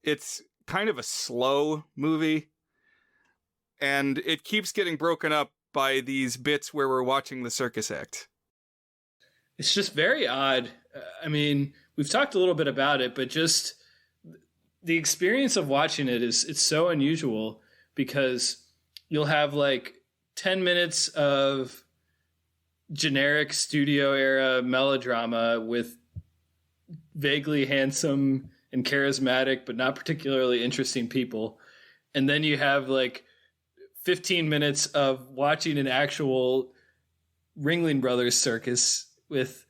It's kind of a slow movie, and it keeps getting broken up by these bits where we're watching the circus act. It's just very odd. I mean, we've talked a little bit about it, but just the experience of watching it's so unusual, because you'll have like 10 minutes of generic studio era melodrama with vaguely handsome and charismatic, but not particularly interesting people. And then you have like 15 minutes of watching an actual Ringling Brothers circus with,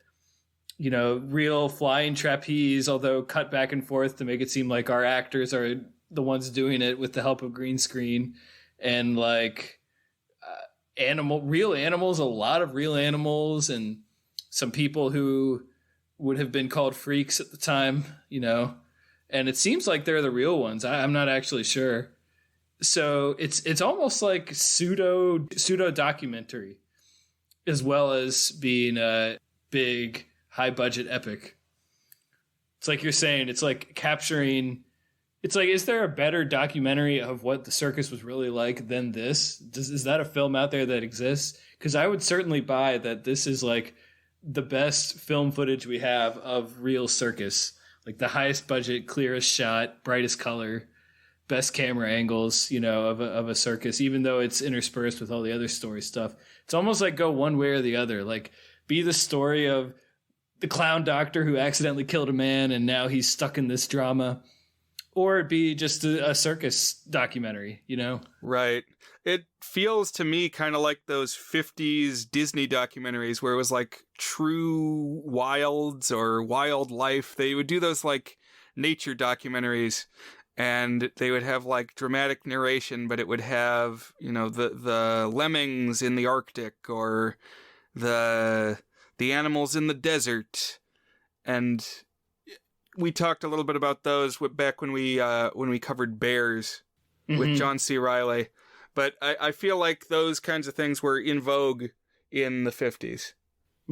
real flying trapeze, although cut back and forth to make it seem like our actors are the ones doing it with the help of green screen, and real animals, a lot of real animals, and some people who would have been called freaks at the time, and it seems like they're the real ones. I'm not actually sure. So it's almost like pseudo documentary, as well as being a big high budget epic. It's like you're saying, it's like capturing. It's like, is there a better documentary of what the circus was really like than this? Is that a film out there that exists? Because I would certainly buy that this is like the best film footage we have of real circus. Like the highest budget, clearest shot, brightest color, best camera angles, of a circus, even though it's interspersed with all the other story stuff. It's almost like go one way or the other. Like be the story of the clown doctor who accidentally killed a man and now he's stuck in this drama. Or it'd be just a circus documentary, Right. It feels to me kind of like those 50s Disney documentaries where it was like true wilds or wildlife. They would do those like nature documentaries, and they would have like dramatic narration, but it would have, the lemmings in the Arctic or the animals in the desert. And we talked a little bit about those back when we covered bears with John C. Reilly. But I feel like those kinds of things were in vogue in the 50s.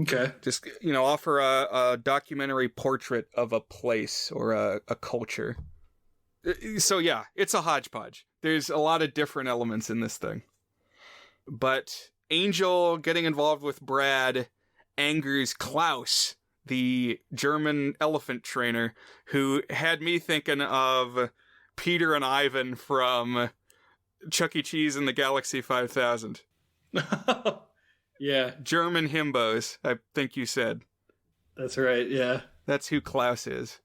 Okay. Just, offer a documentary portrait of a place or a culture. So, yeah, it's a hodgepodge. There's a lot of different elements in this thing. But Angel getting involved with Brad angers Klaus, the German elephant trainer, who had me thinking of Peter and Ivan from Chuck E. Cheese in the Galaxy 5000. Yeah. German himbos, I think you said. That's right, yeah. That's who Klaus is.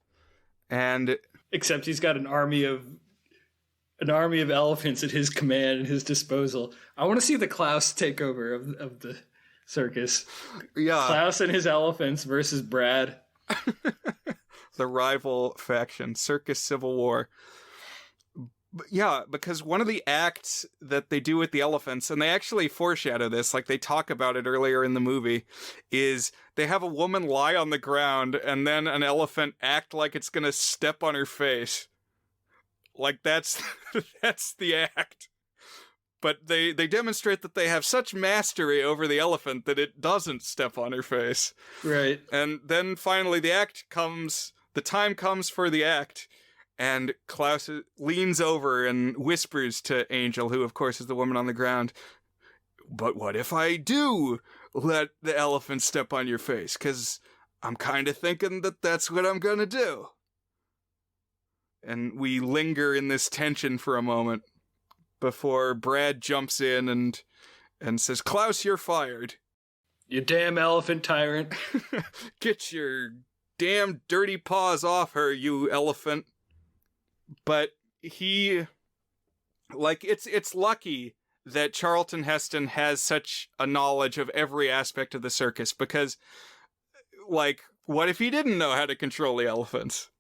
And except he's got an army of elephants at his command and his disposal. I want to see the Klaus takeover of the circus. Yeah. Klaus and his elephants versus Brad. The rival faction, Circus Civil War. Yeah, because one of the acts that they do with the elephants, and they actually foreshadow this, like they talk about it earlier in the movie, is they have a woman lie on the ground and then an elephant act like it's gonna step on her face. Like that's the act. But they demonstrate that they have such mastery over the elephant that it doesn't step on her face. Right. And then finally the time comes for the act, and Klaus leans over and whispers to Angel, who of course is the woman on the ground, "But what if I do let the elephant step on your face? 'Cause I'm kind of thinking that that's what I'm gonna do." And we linger in this tension for a moment before Brad jumps in and says, "Klaus, you're fired. You damn elephant tyrant." Get your damn dirty paws off her, you elephant. But he, like, it's lucky that Charlton Heston has such a knowledge of every aspect of the circus, because, like, what if he didn't know how to control the elephants?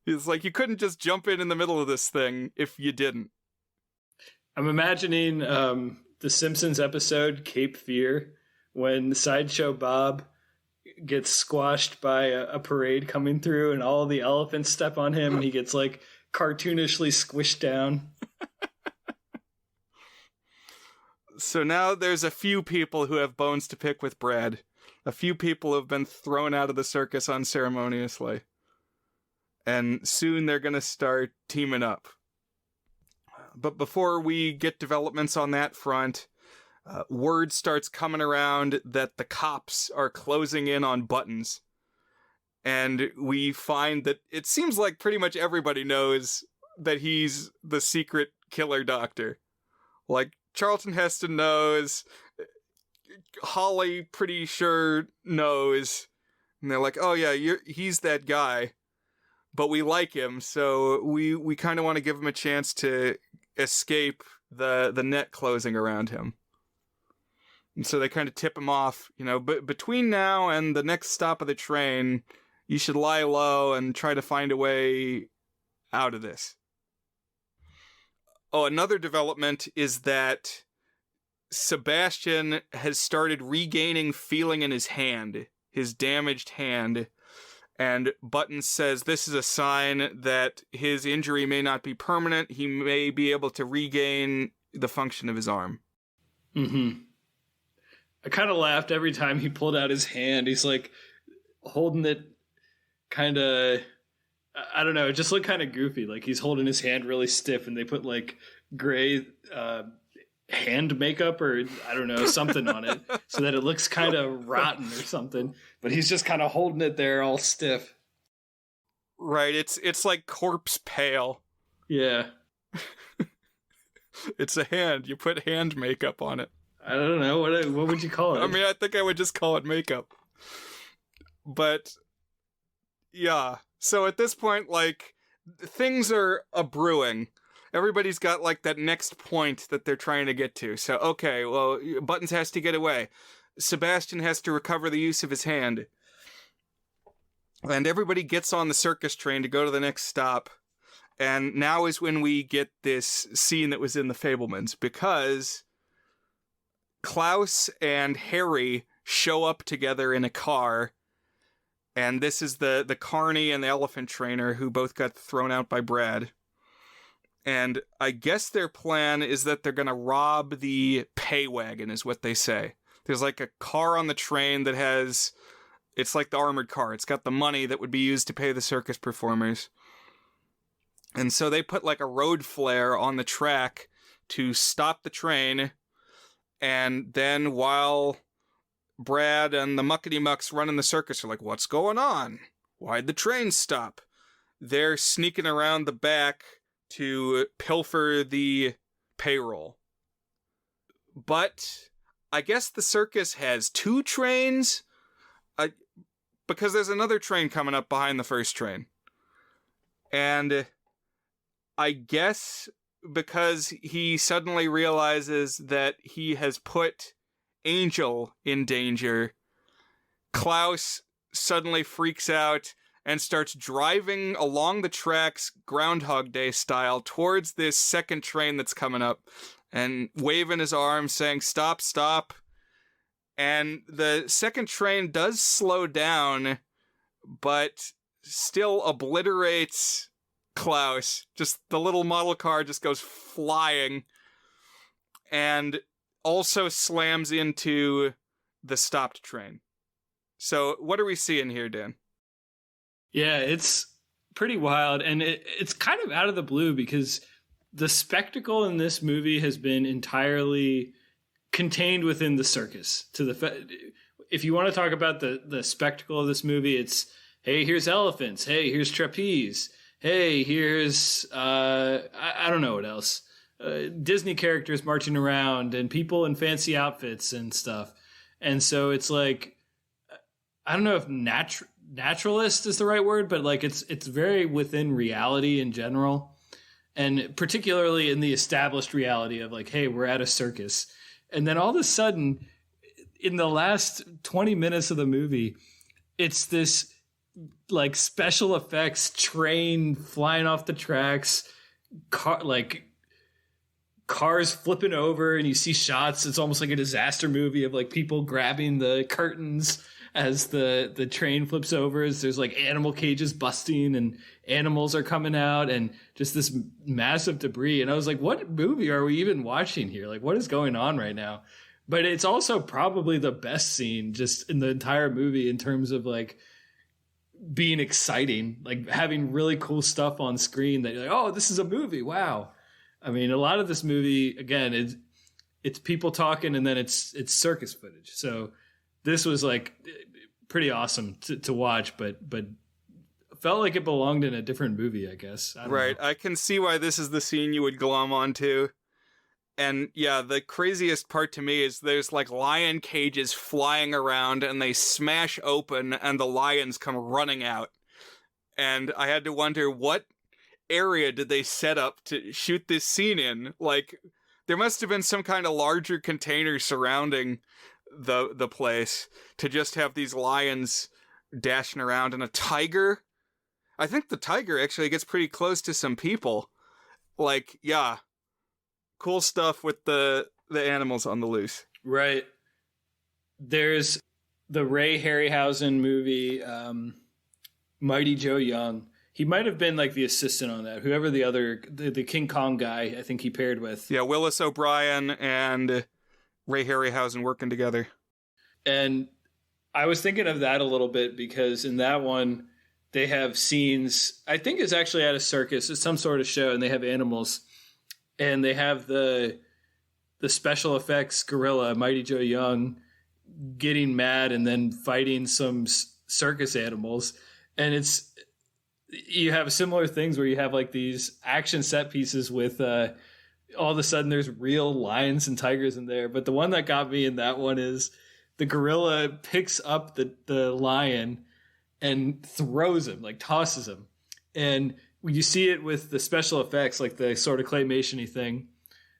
It's like, you couldn't just jump in the middle of this thing if you didn't. I'm imagining the Simpsons episode Cape Fear, when Sideshow Bob gets squashed by a parade coming through and all the elephants step on him and he gets like cartoonishly squished down. So now there's a few people who have bones to pick with Brad. A few people have been thrown out of the circus unceremoniously. And soon they're going to start teaming up. But before we get developments on that front, word starts coming around that the cops are closing in on Buttons. And we find that it seems like pretty much everybody knows that he's the secret killer doctor. Like, Charlton Heston knows, Holly pretty sure knows, and they're like, "Oh yeah, he's that guy, but we like him, so we kind of want to give him a chance to escape the net closing around him. And so they kind of tip him off, but between now and the next stop of the train, you should lie low and try to find a way out of this. Oh, another development is that Sebastian has started regaining feeling in his hand, his damaged hand, and Buttons says this is a sign that his injury may not be permanent. He may be able to regain the function of his arm. Mm-hmm. I kind of laughed every time he pulled out his hand. He's like holding it kind of, I don't know, it just looked kind of goofy. Like he's holding his hand really stiff and they put like gray hand makeup or I don't know, something on it so that it looks kind of rotten or something. But he's just kind of holding it there all stiff. Right, it's like corpse pale. Yeah. It's a hand. You put hand makeup on it. I don't know. What would you call it? I mean, I think I would just call it makeup. But, yeah. So at this point, like, things are a-brewing. Everybody's got, like, that next point that they're trying to get to. So, okay, well, Buttons has to get away. Sebastian has to recover the use of his hand. And everybody gets on the circus train to go to the next stop. And now is when we get this scene that was in The Fabelmans, because Klaus and Harry show up together in a car, and this is the carny and the elephant trainer who both got thrown out by Brad. And I guess their plan is that they're going to rob the pay wagon, is what they say. There's like a car on the train that has, it's like the armored car. It's got the money that would be used to pay the circus performers. And so they put like a road flare on the track to stop the train. And then while Brad and the Muckety Mucks running the circus are like, what's going on? Why'd the train stop? They're sneaking around the back to pilfer the payroll. But I guess the circus has two trains, because there's another train coming up behind the first train. And I guess because he suddenly realizes that he has put Angel in danger, Klaus suddenly freaks out and starts driving along the tracks Groundhog Day style towards this second train that's coming up and waving his arms saying, stop, stop. And the second train does slow down, but still obliterates Klaus. Just the little model car just goes flying and also slams into the stopped train. So what are we seeing here, Dan? Yeah, it's pretty wild, and it's kind of out of the blue because the spectacle in this movie has been entirely contained within the circus. If you want to talk about the spectacle of this movie, it's, hey, here's elephants. Hey, here's trapeze. Hey, here's, I don't know what else. Disney characters marching around and people in fancy outfits and stuff. And so it's like, I don't know if naturalist is the right word, but like it's very within reality in general. And particularly in the established reality of like, hey, we're at a circus. And then all of a sudden, in the last 20 minutes of the movie, it's this like special effects train flying off the tracks, cars flipping over, and you see shots. It's almost like a disaster movie of like people grabbing the curtains as the train flips over. As there's like animal cages busting and animals are coming out and just this massive debris. And I was like, what movie are we even watching here? Like, what is going on right now? But it's also probably the best scene just in the entire movie in terms of like being exciting, like having really cool stuff on screen that you're like, oh, this is a movie. Wow. I mean, a lot of this movie, again, it's people talking and then it's circus footage. So this was like pretty awesome to watch, but felt like it belonged in a different movie, I guess. I don't know. I can see why this is the scene you would glom onto. And yeah, the craziest part to me is there's like lion cages flying around and they smash open and the lions come running out. And I had to wonder, what area did they set up to shoot this scene in? Like, there must have been some kind of larger container surrounding the place to just have these lions dashing around, and a tiger. I think the tiger actually gets pretty close to some people. Like, yeah, cool stuff with the animals on the loose. Right. There's the Ray Harryhausen movie, Mighty Joe Young. He might have been like the assistant on that. Whoever the King Kong guy, I think he paired with. Yeah, Willis O'Brien and Ray Harryhausen working together. And I was thinking of that a little bit because in that one, they have scenes, I think it's actually at a circus. It's some sort of show, and they have animals. And they have the special effects gorilla, Mighty Joe Young, getting mad and then fighting some circus animals. And you have similar things where you have like these action set pieces with all of a sudden there's real lions and tigers in there. But the one that got me in that one is the gorilla picks up the lion and throws him, like tosses him. And you see it with the special effects, like the sort of claymation-y thing,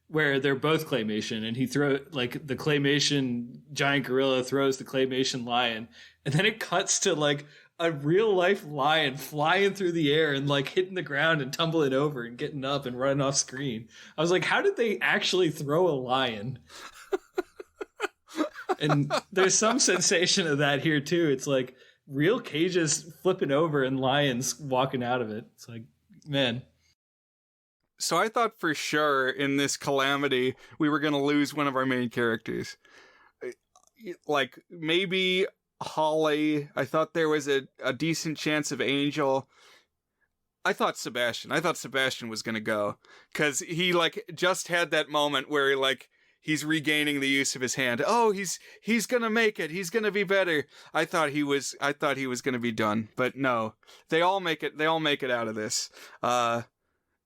where they're both claymation, and the claymation giant gorilla throws the claymation lion, and then it cuts to like a real life lion flying through the air and like hitting the ground and tumbling over and getting up and running off screen. I was like, how did they actually throw a lion? And there's some sensation of that here too. It's like real cages flipping over and lions walking out of it. It's like, man. So I thought for sure in this calamity, we were going to lose one of our main characters. Like maybe Holly. I thought there was a decent chance of Angel. I thought Sebastian was going to go because he like just had that moment where he's regaining the use of his hand. Oh, he's going to make it. He's going to be better. I thought he was going to be done, but no. They all make it out of this.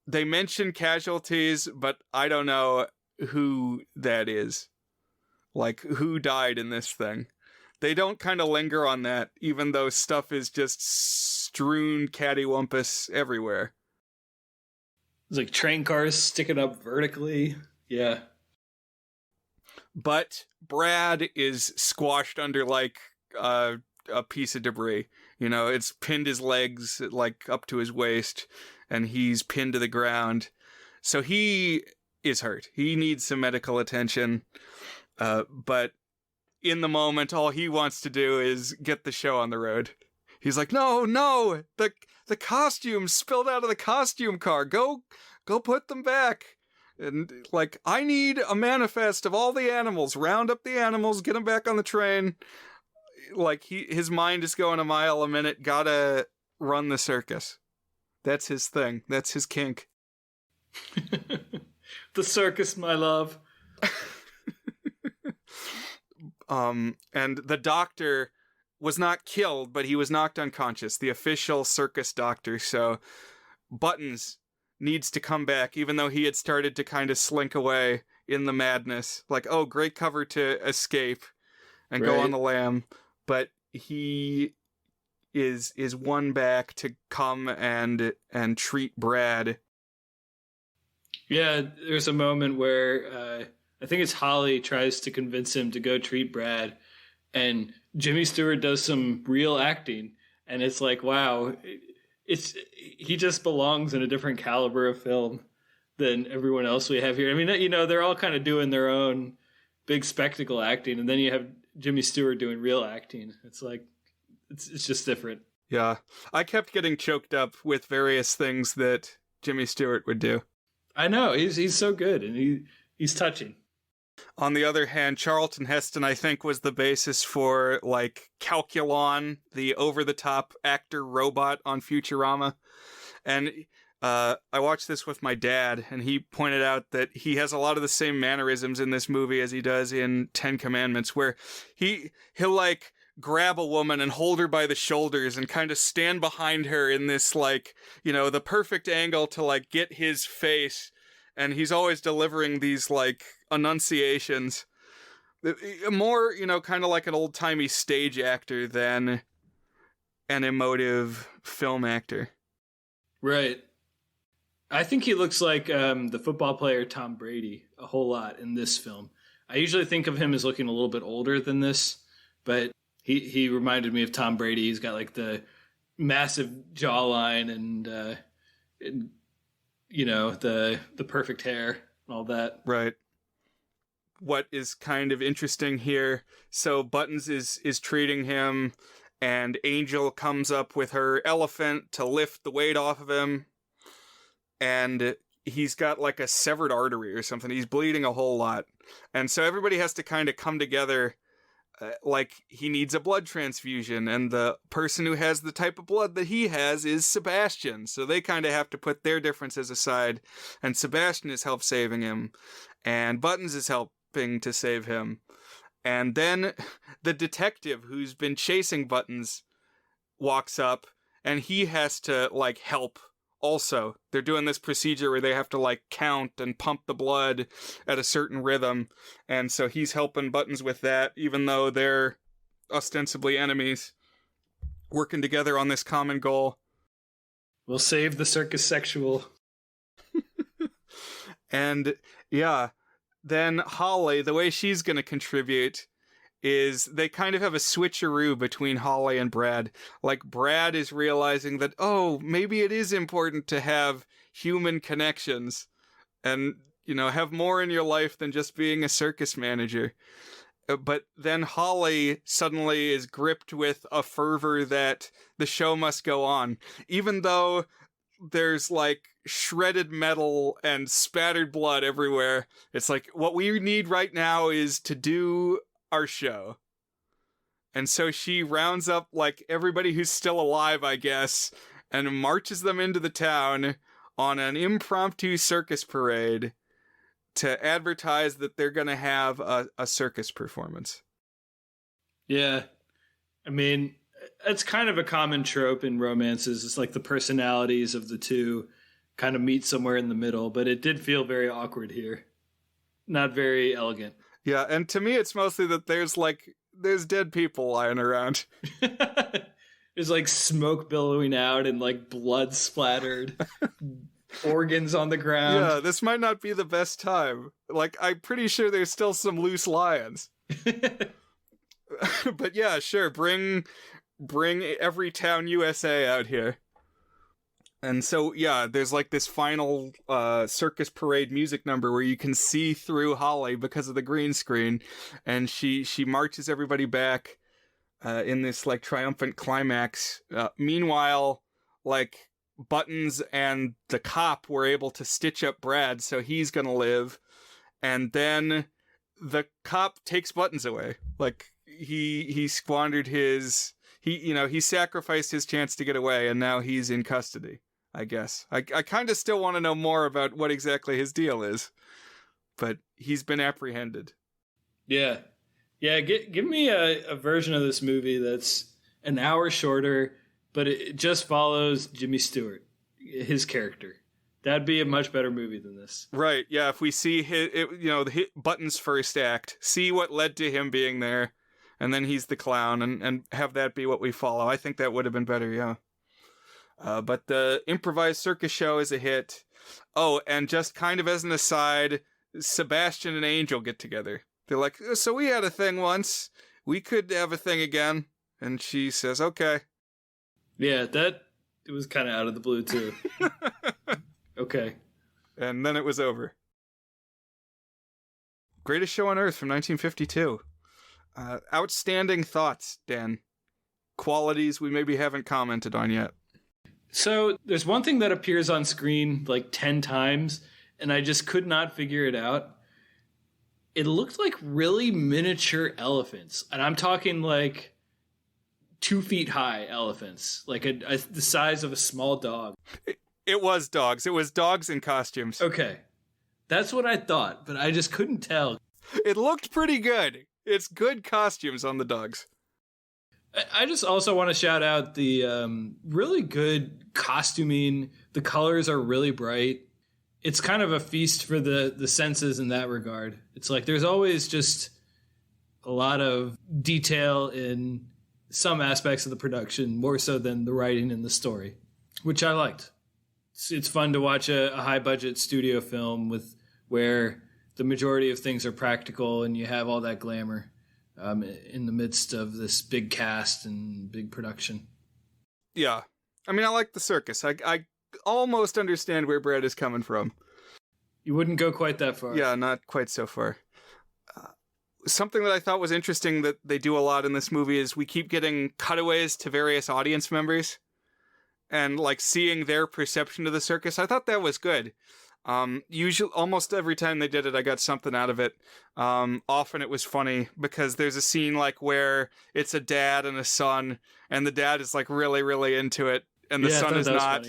They mention casualties, but I don't know who that is. Like who died in this thing. They don't kind of linger on that, even though stuff is just strewn cattywampus everywhere. It's like train cars sticking up vertically. Yeah. But Brad is squashed under like a piece of debris. You know, it's pinned his legs like up to his waist, and he's pinned to the ground. So he is hurt. He needs some medical attention. But in the moment, all he wants to do is get the show on the road. He's like, no, the costumes spilled out of the costume car. Go put them back. And like, I need a manifest of all the animals. Round up the animals, get them back on the train. Like his mind is going a mile a minute. Gotta run the circus. That's his thing. That's his kink. The circus, my love. And the doctor was not killed, but he was knocked unconscious. The official circus doctor. So Buttons needs to come back, even though he had started to kind of slink away in the madness. Like, oh, great cover to escape and go on the lam. But he is won back to come and treat Brad. Yeah, there's a moment where I think it's Holly tries to convince him to go treat Brad, and Jimmy Stewart does some real acting, and it's like, wow, he just belongs in a different caliber of film than everyone else we have here. I mean, you know, they're all kind of doing their own big spectacle acting, and then you have Jimmy Stewart doing real acting. It's like, it's just different. Yeah, I kept getting choked up with various things that Jimmy Stewart would do. I know, he's so good, and he's touching. On the other hand, Charlton Heston, I think, was the basis for, like, Calculon, the over-the-top actor robot on Futurama. And I watched this with my dad, and he pointed out that he has a lot of the same mannerisms in this movie as he does in Ten Commandments, where he'll, like, grab a woman and hold her by the shoulders and kind of stand behind her in this, like, you know, the perfect angle to, like, get his face. And he's always delivering these, like, enunciations. More, you know, kind of like an old-timey stage actor than an emotive film actor. Right. I think he looks like the football player Tom Brady a whole lot in this film. I usually think of him as looking a little bit older than this, but he reminded me of Tom Brady. He's got like the massive jawline and you know, the perfect hair and all that. Right. What is kind of interesting here, so Buttons is treating him, and Angel comes up with her elephant to lift the weight off of him, and he's got like a severed artery or something. He's bleeding a whole lot. And so everybody has to kind of come together like he needs a blood transfusion, and the person who has the type of blood that he has is Sebastian. So they kind of have to put their differences aside, and Sebastian is help saving him, and Buttons is helping to save him. And then the detective who's been chasing Buttons walks up, and he has to like help also. They're doing this procedure where they have to like count and pump the blood at a certain rhythm, and so he's helping Buttons with that, even though they're ostensibly enemies, working together on this common goal. We'll save the circus sexual. And yeah, then Holly, the way she's going to contribute is they kind of have a switcheroo between Holly and Brad. Like, Brad is realizing that, oh, maybe it is important to have human connections and, you know, have more in your life than just being a circus manager. But then Holly suddenly is gripped with a fervor that the show must go on, even though there's like shredded metal and spattered blood everywhere. It's like, what we need right now is to do our show. And so she rounds up like everybody who's still alive, I guess, and marches them into the town on an impromptu circus parade to advertise that they're going to have a circus performance. Yeah. I mean, it's kind of a common trope in romances. It's like the personalities of the two kind of meet somewhere in the middle, but it did feel very awkward here. Not very elegant. Yeah, and to me it's mostly that there's dead people lying around. There's like smoke billowing out and like blood splattered. Organs on the ground. Yeah, this might not be the best time. Like, I'm pretty sure there's still some loose lions. But yeah, sure, bring every town USA out here. And so, yeah, there's like this final circus parade music number where you can see through Holly because of the green screen, and she marches everybody back in this like triumphant climax. Meanwhile, like, Buttons and the cop were able to stitch up Brad, so he's gonna live, and then the cop takes Buttons away. Like, he squandered he sacrificed his chance to get away, and now he's in custody, I guess. I kind of still want to know more about what exactly his deal is, but he's been apprehended. Yeah. Give me a version of this movie that's an hour shorter, but it just follows Jimmy Stewart, his character. That'd be a much better movie than this. Right, yeah, if we see the Buttons' first act, see what led to him being there, and then he's the clown, and have that be what we follow. I think that would have been better, yeah. But the improvised circus show is a hit. Oh, and just kind of as an aside, Sebastian and Angel get together. They're like, so we had a thing once. We could have a thing again. And she says, okay. Yeah, it was kind of out of the blue, too. Okay. And then it was over. Greatest Show on Earth from 1952. Outstanding thoughts, Dan. Qualities we maybe haven't commented on yet. So there's one thing that appears on screen like 10 times, and I just could not figure it out. It looked like really miniature elephants. And I'm talking like 2 feet high elephants, like the size of a small dog. It was dogs. It was dogs in costumes. Okay. That's what I thought, but I just couldn't tell. It looked pretty good. It's good costumes on the dogs. I just also want to shout out the really good costuming. The colors are really bright. It's kind of a feast for the senses in that regard. It's like there's always just a lot of detail in some aspects of the production, more so than the writing and the story, which I liked. it's fun to watch a high budget studio film where the majority of things are practical and you have all that glamour in the midst of this big cast and big production. Yeah. I mean, I like the circus. I almost understand where Brad is coming from. You wouldn't go quite that far. Yeah, not quite so far. Something that I thought was interesting that they do a lot in this movie is we keep getting cutaways to various audience members and like seeing their perception of the circus. I thought that was good. Usually, almost every time they did it, I got something out of it. Often it was funny because there's a scene like where it's a dad and a son, and the dad is like really, really into it, and the son is not.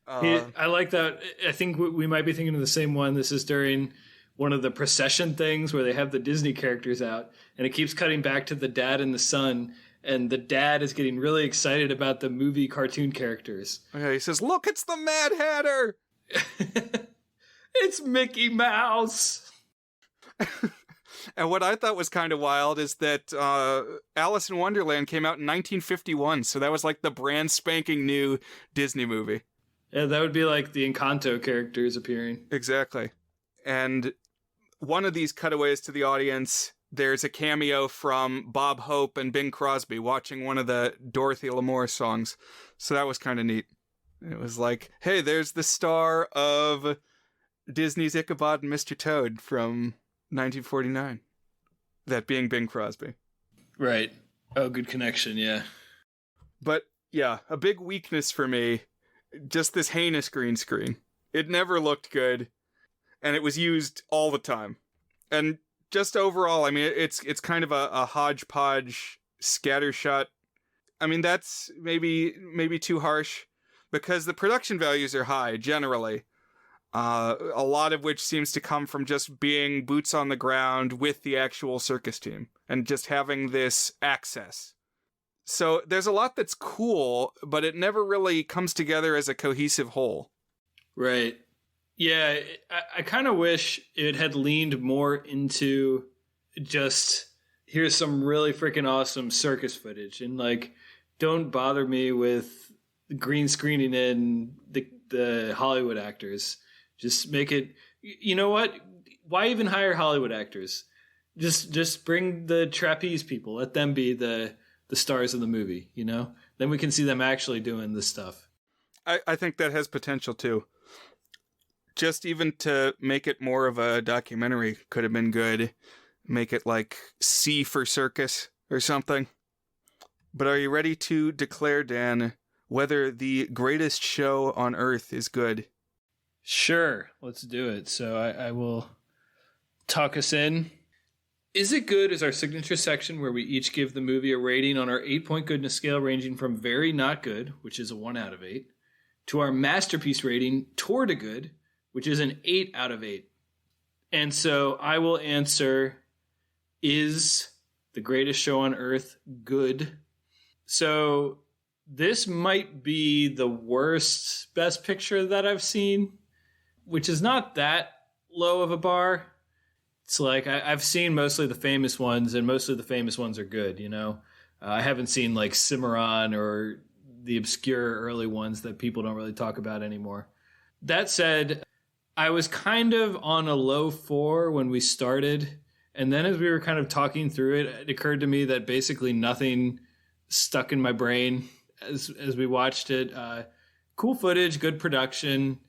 I like that. I think we might be thinking of the same one. This is during one of the procession things where they have the Disney characters out, and it keeps cutting back to the dad and the son, and the dad is getting really excited about the movie cartoon characters. Okay, he says, "Look, it's the Mad Hatter." It's Mickey Mouse. And what I thought was kind of wild is that Alice in Wonderland came out in 1951, so that was like the brand spanking new Disney movie. Yeah, that would be like the Encanto characters appearing. Exactly. And one of these cutaways to the audience, there's a cameo from Bob Hope and Bing Crosby watching one of the Dorothy L'Amour songs. So that was kind of neat. It was like, hey, there's the star of Disney's Ichabod and Mr. Toad from 1949. That being Bing Crosby. Right. Oh, good connection, yeah. But, yeah, a big weakness for me, just this heinous green screen. It never looked good, and it was used all the time. And just overall, I mean, it's kind of a hodgepodge scattershot. I mean, that's maybe too harsh, because the production values are high, generally. A lot of which seems to come from just being boots on the ground with the actual circus team, and just having this access. So there's a lot that's cool, but it never really comes together as a cohesive whole. Right. Yeah, I kind of wish it had leaned more into just, here's some really freaking awesome circus footage, and like, don't bother me with green screening in the Hollywood actors. Just make it, you know what? Why even hire Hollywood actors? Just bring the trapeze people. Let them be the stars of the movie, you know? Then we can see them actually doing this stuff. I think that has potential too. Just even to make it more of a documentary could have been good. Make it like C for Circus or something. But are you ready to declare, Dan, whether the greatest show on earth is good? Sure, let's do it. So I will talk us in. Is It Good is our signature section where we each give the movie a rating on our 8-point goodness scale, ranging from very not good, which is a 1 out of 8, to our masterpiece rating, toward a good, which is an 8 out of 8. And so I will answer, is the greatest show on earth good? So this might be the worst Best Picture that I've seen, which is not that low of a bar. It's like I've seen mostly the famous ones, and mostly the famous ones are good, you know? I haven't seen like Cimarron or the obscure early ones that people don't really talk about anymore. That said, I was kind of on a low 4 when we started, and then as we were kind of talking through it, it occurred to me that basically nothing stuck in my brain as we watched it. Cool footage, good production.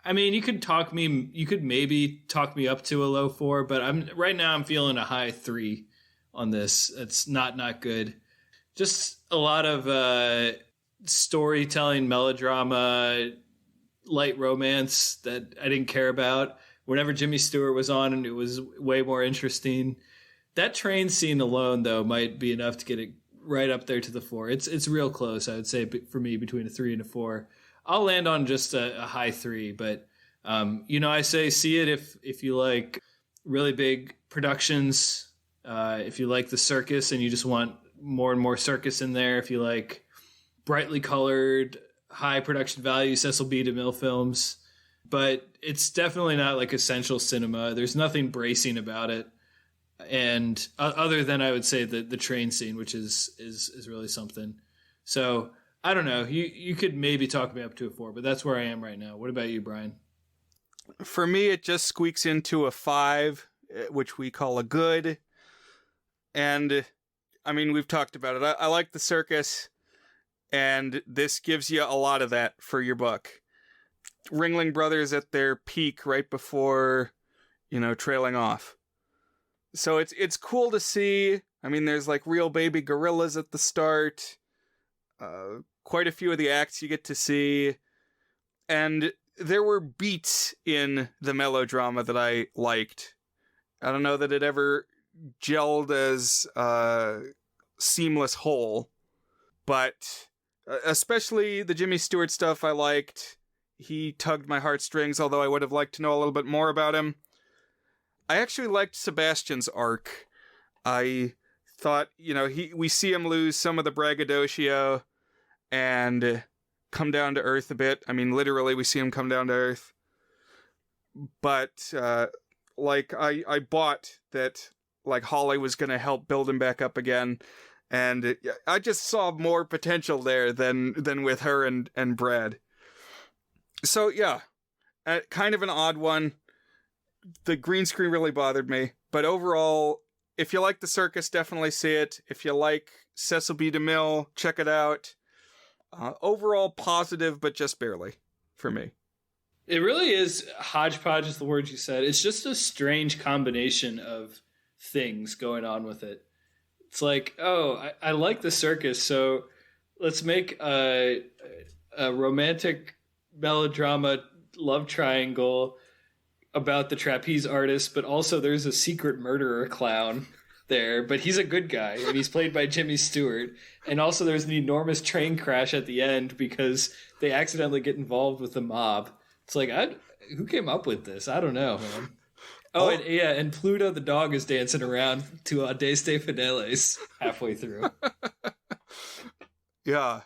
I mean, you could maybe talk me up to a low 4, but right now I'm feeling a high 3 on this. It's not good. Just a lot of storytelling, melodrama, light romance that I didn't care about. Whenever Jimmy Stewart was on, and it was way more interesting. That train scene alone, though, might be enough to get it right up there to the 4. It's real close, I would say, for me, between a 3 and a 4. I'll land on just a high 3, but I say see it if you like really big productions, if you like the circus and you just want more and more circus in there, if you like brightly colored, high production value Cecil B. DeMille films. But it's definitely not like essential cinema. There's nothing bracing about it, and other than I would say the train scene, which is really something. So I don't know. You could maybe talk me up to a 4, but that's where I am right now. What about you, Brian? For me, it just squeaks into a 5, which we call a good. And, I mean, we've talked about it. I like the circus, and this gives you a lot of that for your buck. Ringling Brothers at their peak right before, trailing off. So it's cool to see. I mean, there's like real baby gorillas at the start. Quite a few of the acts you get to see. And there were beats in the melodrama that I liked. I don't know that it ever gelled as a seamless whole, but especially the Jimmy Stewart stuff I liked. He tugged my heartstrings, although I would have liked to know a little bit more about him. I actually liked Sebastian's arc. I thought, we see him lose some of the braggadocio and come down to earth a bit. I mean, literally, we see him come down to earth. But, I bought that, Holly was going to help build him back up again. And I just saw more potential there than with her and Brad. So, yeah, kind of an odd one. The green screen really bothered me. But overall, if you like the circus, definitely see it. If you like Cecil B. DeMille, check it out. Overall positive, but just barely for me. It really is hodgepodge is the word you said. It's just a strange combination of things going on with it. It's like, I like the circus, so let's make a romantic melodrama love triangle about the trapeze artist, but also there's a secret murderer clown there, but he's a good guy, and he's played by Jimmy Stewart. And also there's an enormous train crash at the end because they accidentally get involved with the mob. It's like, who came up with this? I don't know, man. And Pluto the dog is dancing around to Adeste Fideles halfway through. Yeah.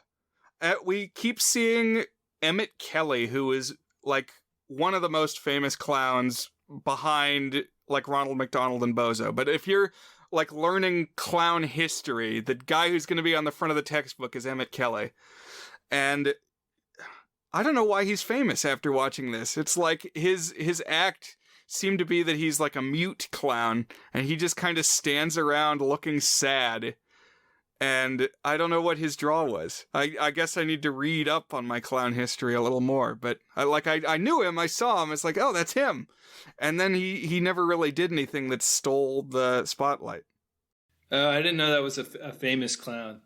We keep seeing Emmett Kelly, who is one of the most famous clowns behind Ronald McDonald and Bozo. But if you're learning clown history, the guy who's going to be on the front of the textbook is Emmett Kelly. And I don't know why he's famous after watching this. It's like his act seemed to be that he's a mute clown, and he just kind of stands around looking sad. And I don't know what his draw was. I guess I need to read up on my clown history a little more. But I knew him, I saw him, it's like, oh, that's him. And then he never really did anything that stole the spotlight. I didn't know that was a famous clown.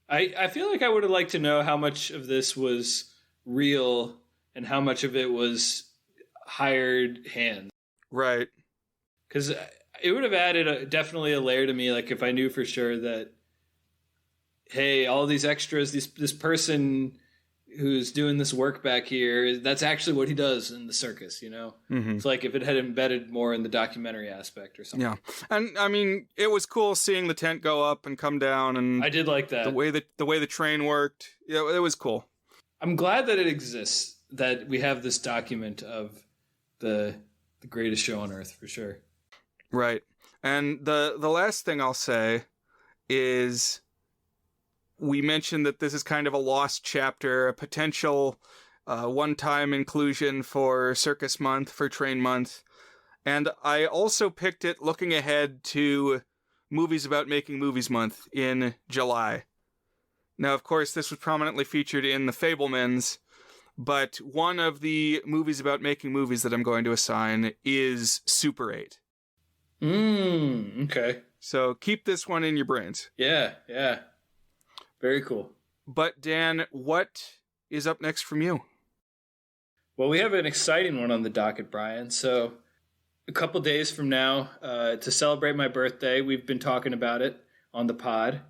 I feel like I would have liked to know how much of this was real and how much of it was hired hands. Right. Because it would have added definitely a layer to me, if I knew for sure that, hey, all these extras, this person who's doing this work back here, that's actually what he does in the circus, Mm-hmm. It's like if it had embedded more in the documentary aspect or something. Yeah. And I mean, it was cool seeing the tent go up and come down, and I did like that. The way the train worked. Yeah, it was cool. I'm glad that it exists, that we have this document of the greatest show on earth, for sure. Right. And the last thing I'll say is, we mentioned that this is kind of a lost chapter, a potential one-time inclusion for Circus Month, for Train Month. And I also picked it looking ahead to Movies About Making Movies Month in July. Now, of course, this was prominently featured in The Fabelmans, but one of the movies about making movies that I'm going to assign is Super 8. Okay. So keep this one in your brains. Yeah. Very cool. But Dan, what is up next from you? Well, we have an exciting one on the docket, Brian. So a couple days from now, to celebrate my birthday, we've been talking about it on the pod.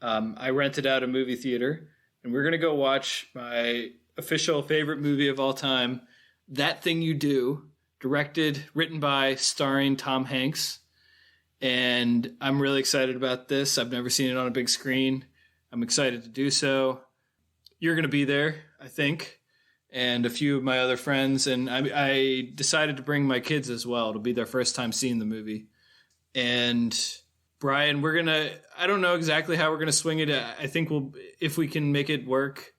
I rented out a movie theater, and we're going to go watch my official favorite movie of all time, That Thing You Do, directed, written by, starring Tom Hanks. And I'm really excited about this. I've never seen it on a big screen. I'm excited to do so. You're going to be there, I think, and a few of my other friends. And I decided to bring my kids as well. It'll be their first time seeing the movie. And Brian, I don't know exactly how we're going to swing it. I think if we can make it work,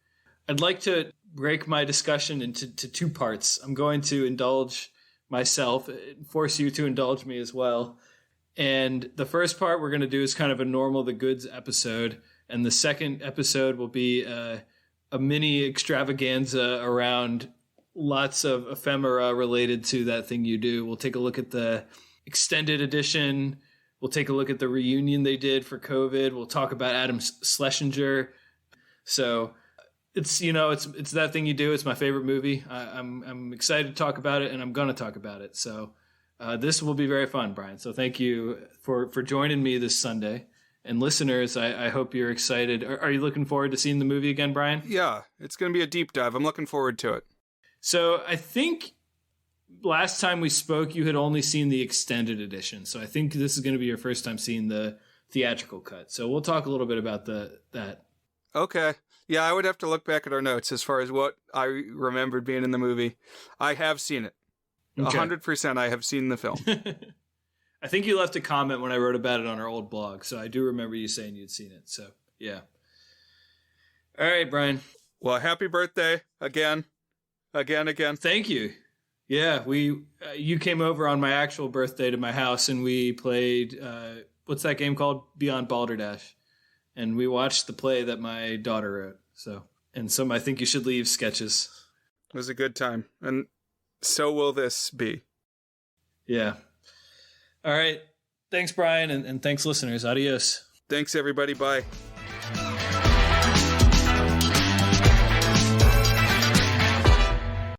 I'd like to break my discussion into two parts. I'm going to indulge myself, force you to indulge me as well. And the first part we're going to do is kind of a normal The Goods episode. And the second episode will be a mini extravaganza around lots of ephemera related to that thing you do. We'll take a look at the extended edition. We'll take a look at the reunion they did for COVID. We'll talk about Adam Schlesinger. So it's that thing you do. It's my favorite movie. I'm excited to talk about it, and I'm going to talk about it. So this will be very fun, Brian. So thank you for joining me this Sunday. And listeners, I hope you're excited. Are you looking forward to seeing the movie again, Brian? Yeah, it's going to be a deep dive. I'm looking forward to it. So I think last time we spoke, you had only seen the extended edition. So I think this is going to be your first time seeing the theatrical cut. So we'll talk a little bit about that. Okay. Yeah, I would have to look back at our notes as far as what I remembered being in the movie. I have seen it. Okay. 100% I have seen the film. I think you left a comment when I wrote about it on our old blog. So I do remember you saying you'd seen it. So, yeah. All right, Brian. Well, happy birthday again. Again. Thank you. Yeah, you came over on my actual birthday to my house, and we played, what's that game called? Beyond Balderdash. And we watched the play that my daughter wrote. So, and some I Think You Should Leave sketches. It was a good time. And so will this be. Yeah. All right. Thanks, Brian, and thanks, listeners. Adios. Thanks, everybody. Bye.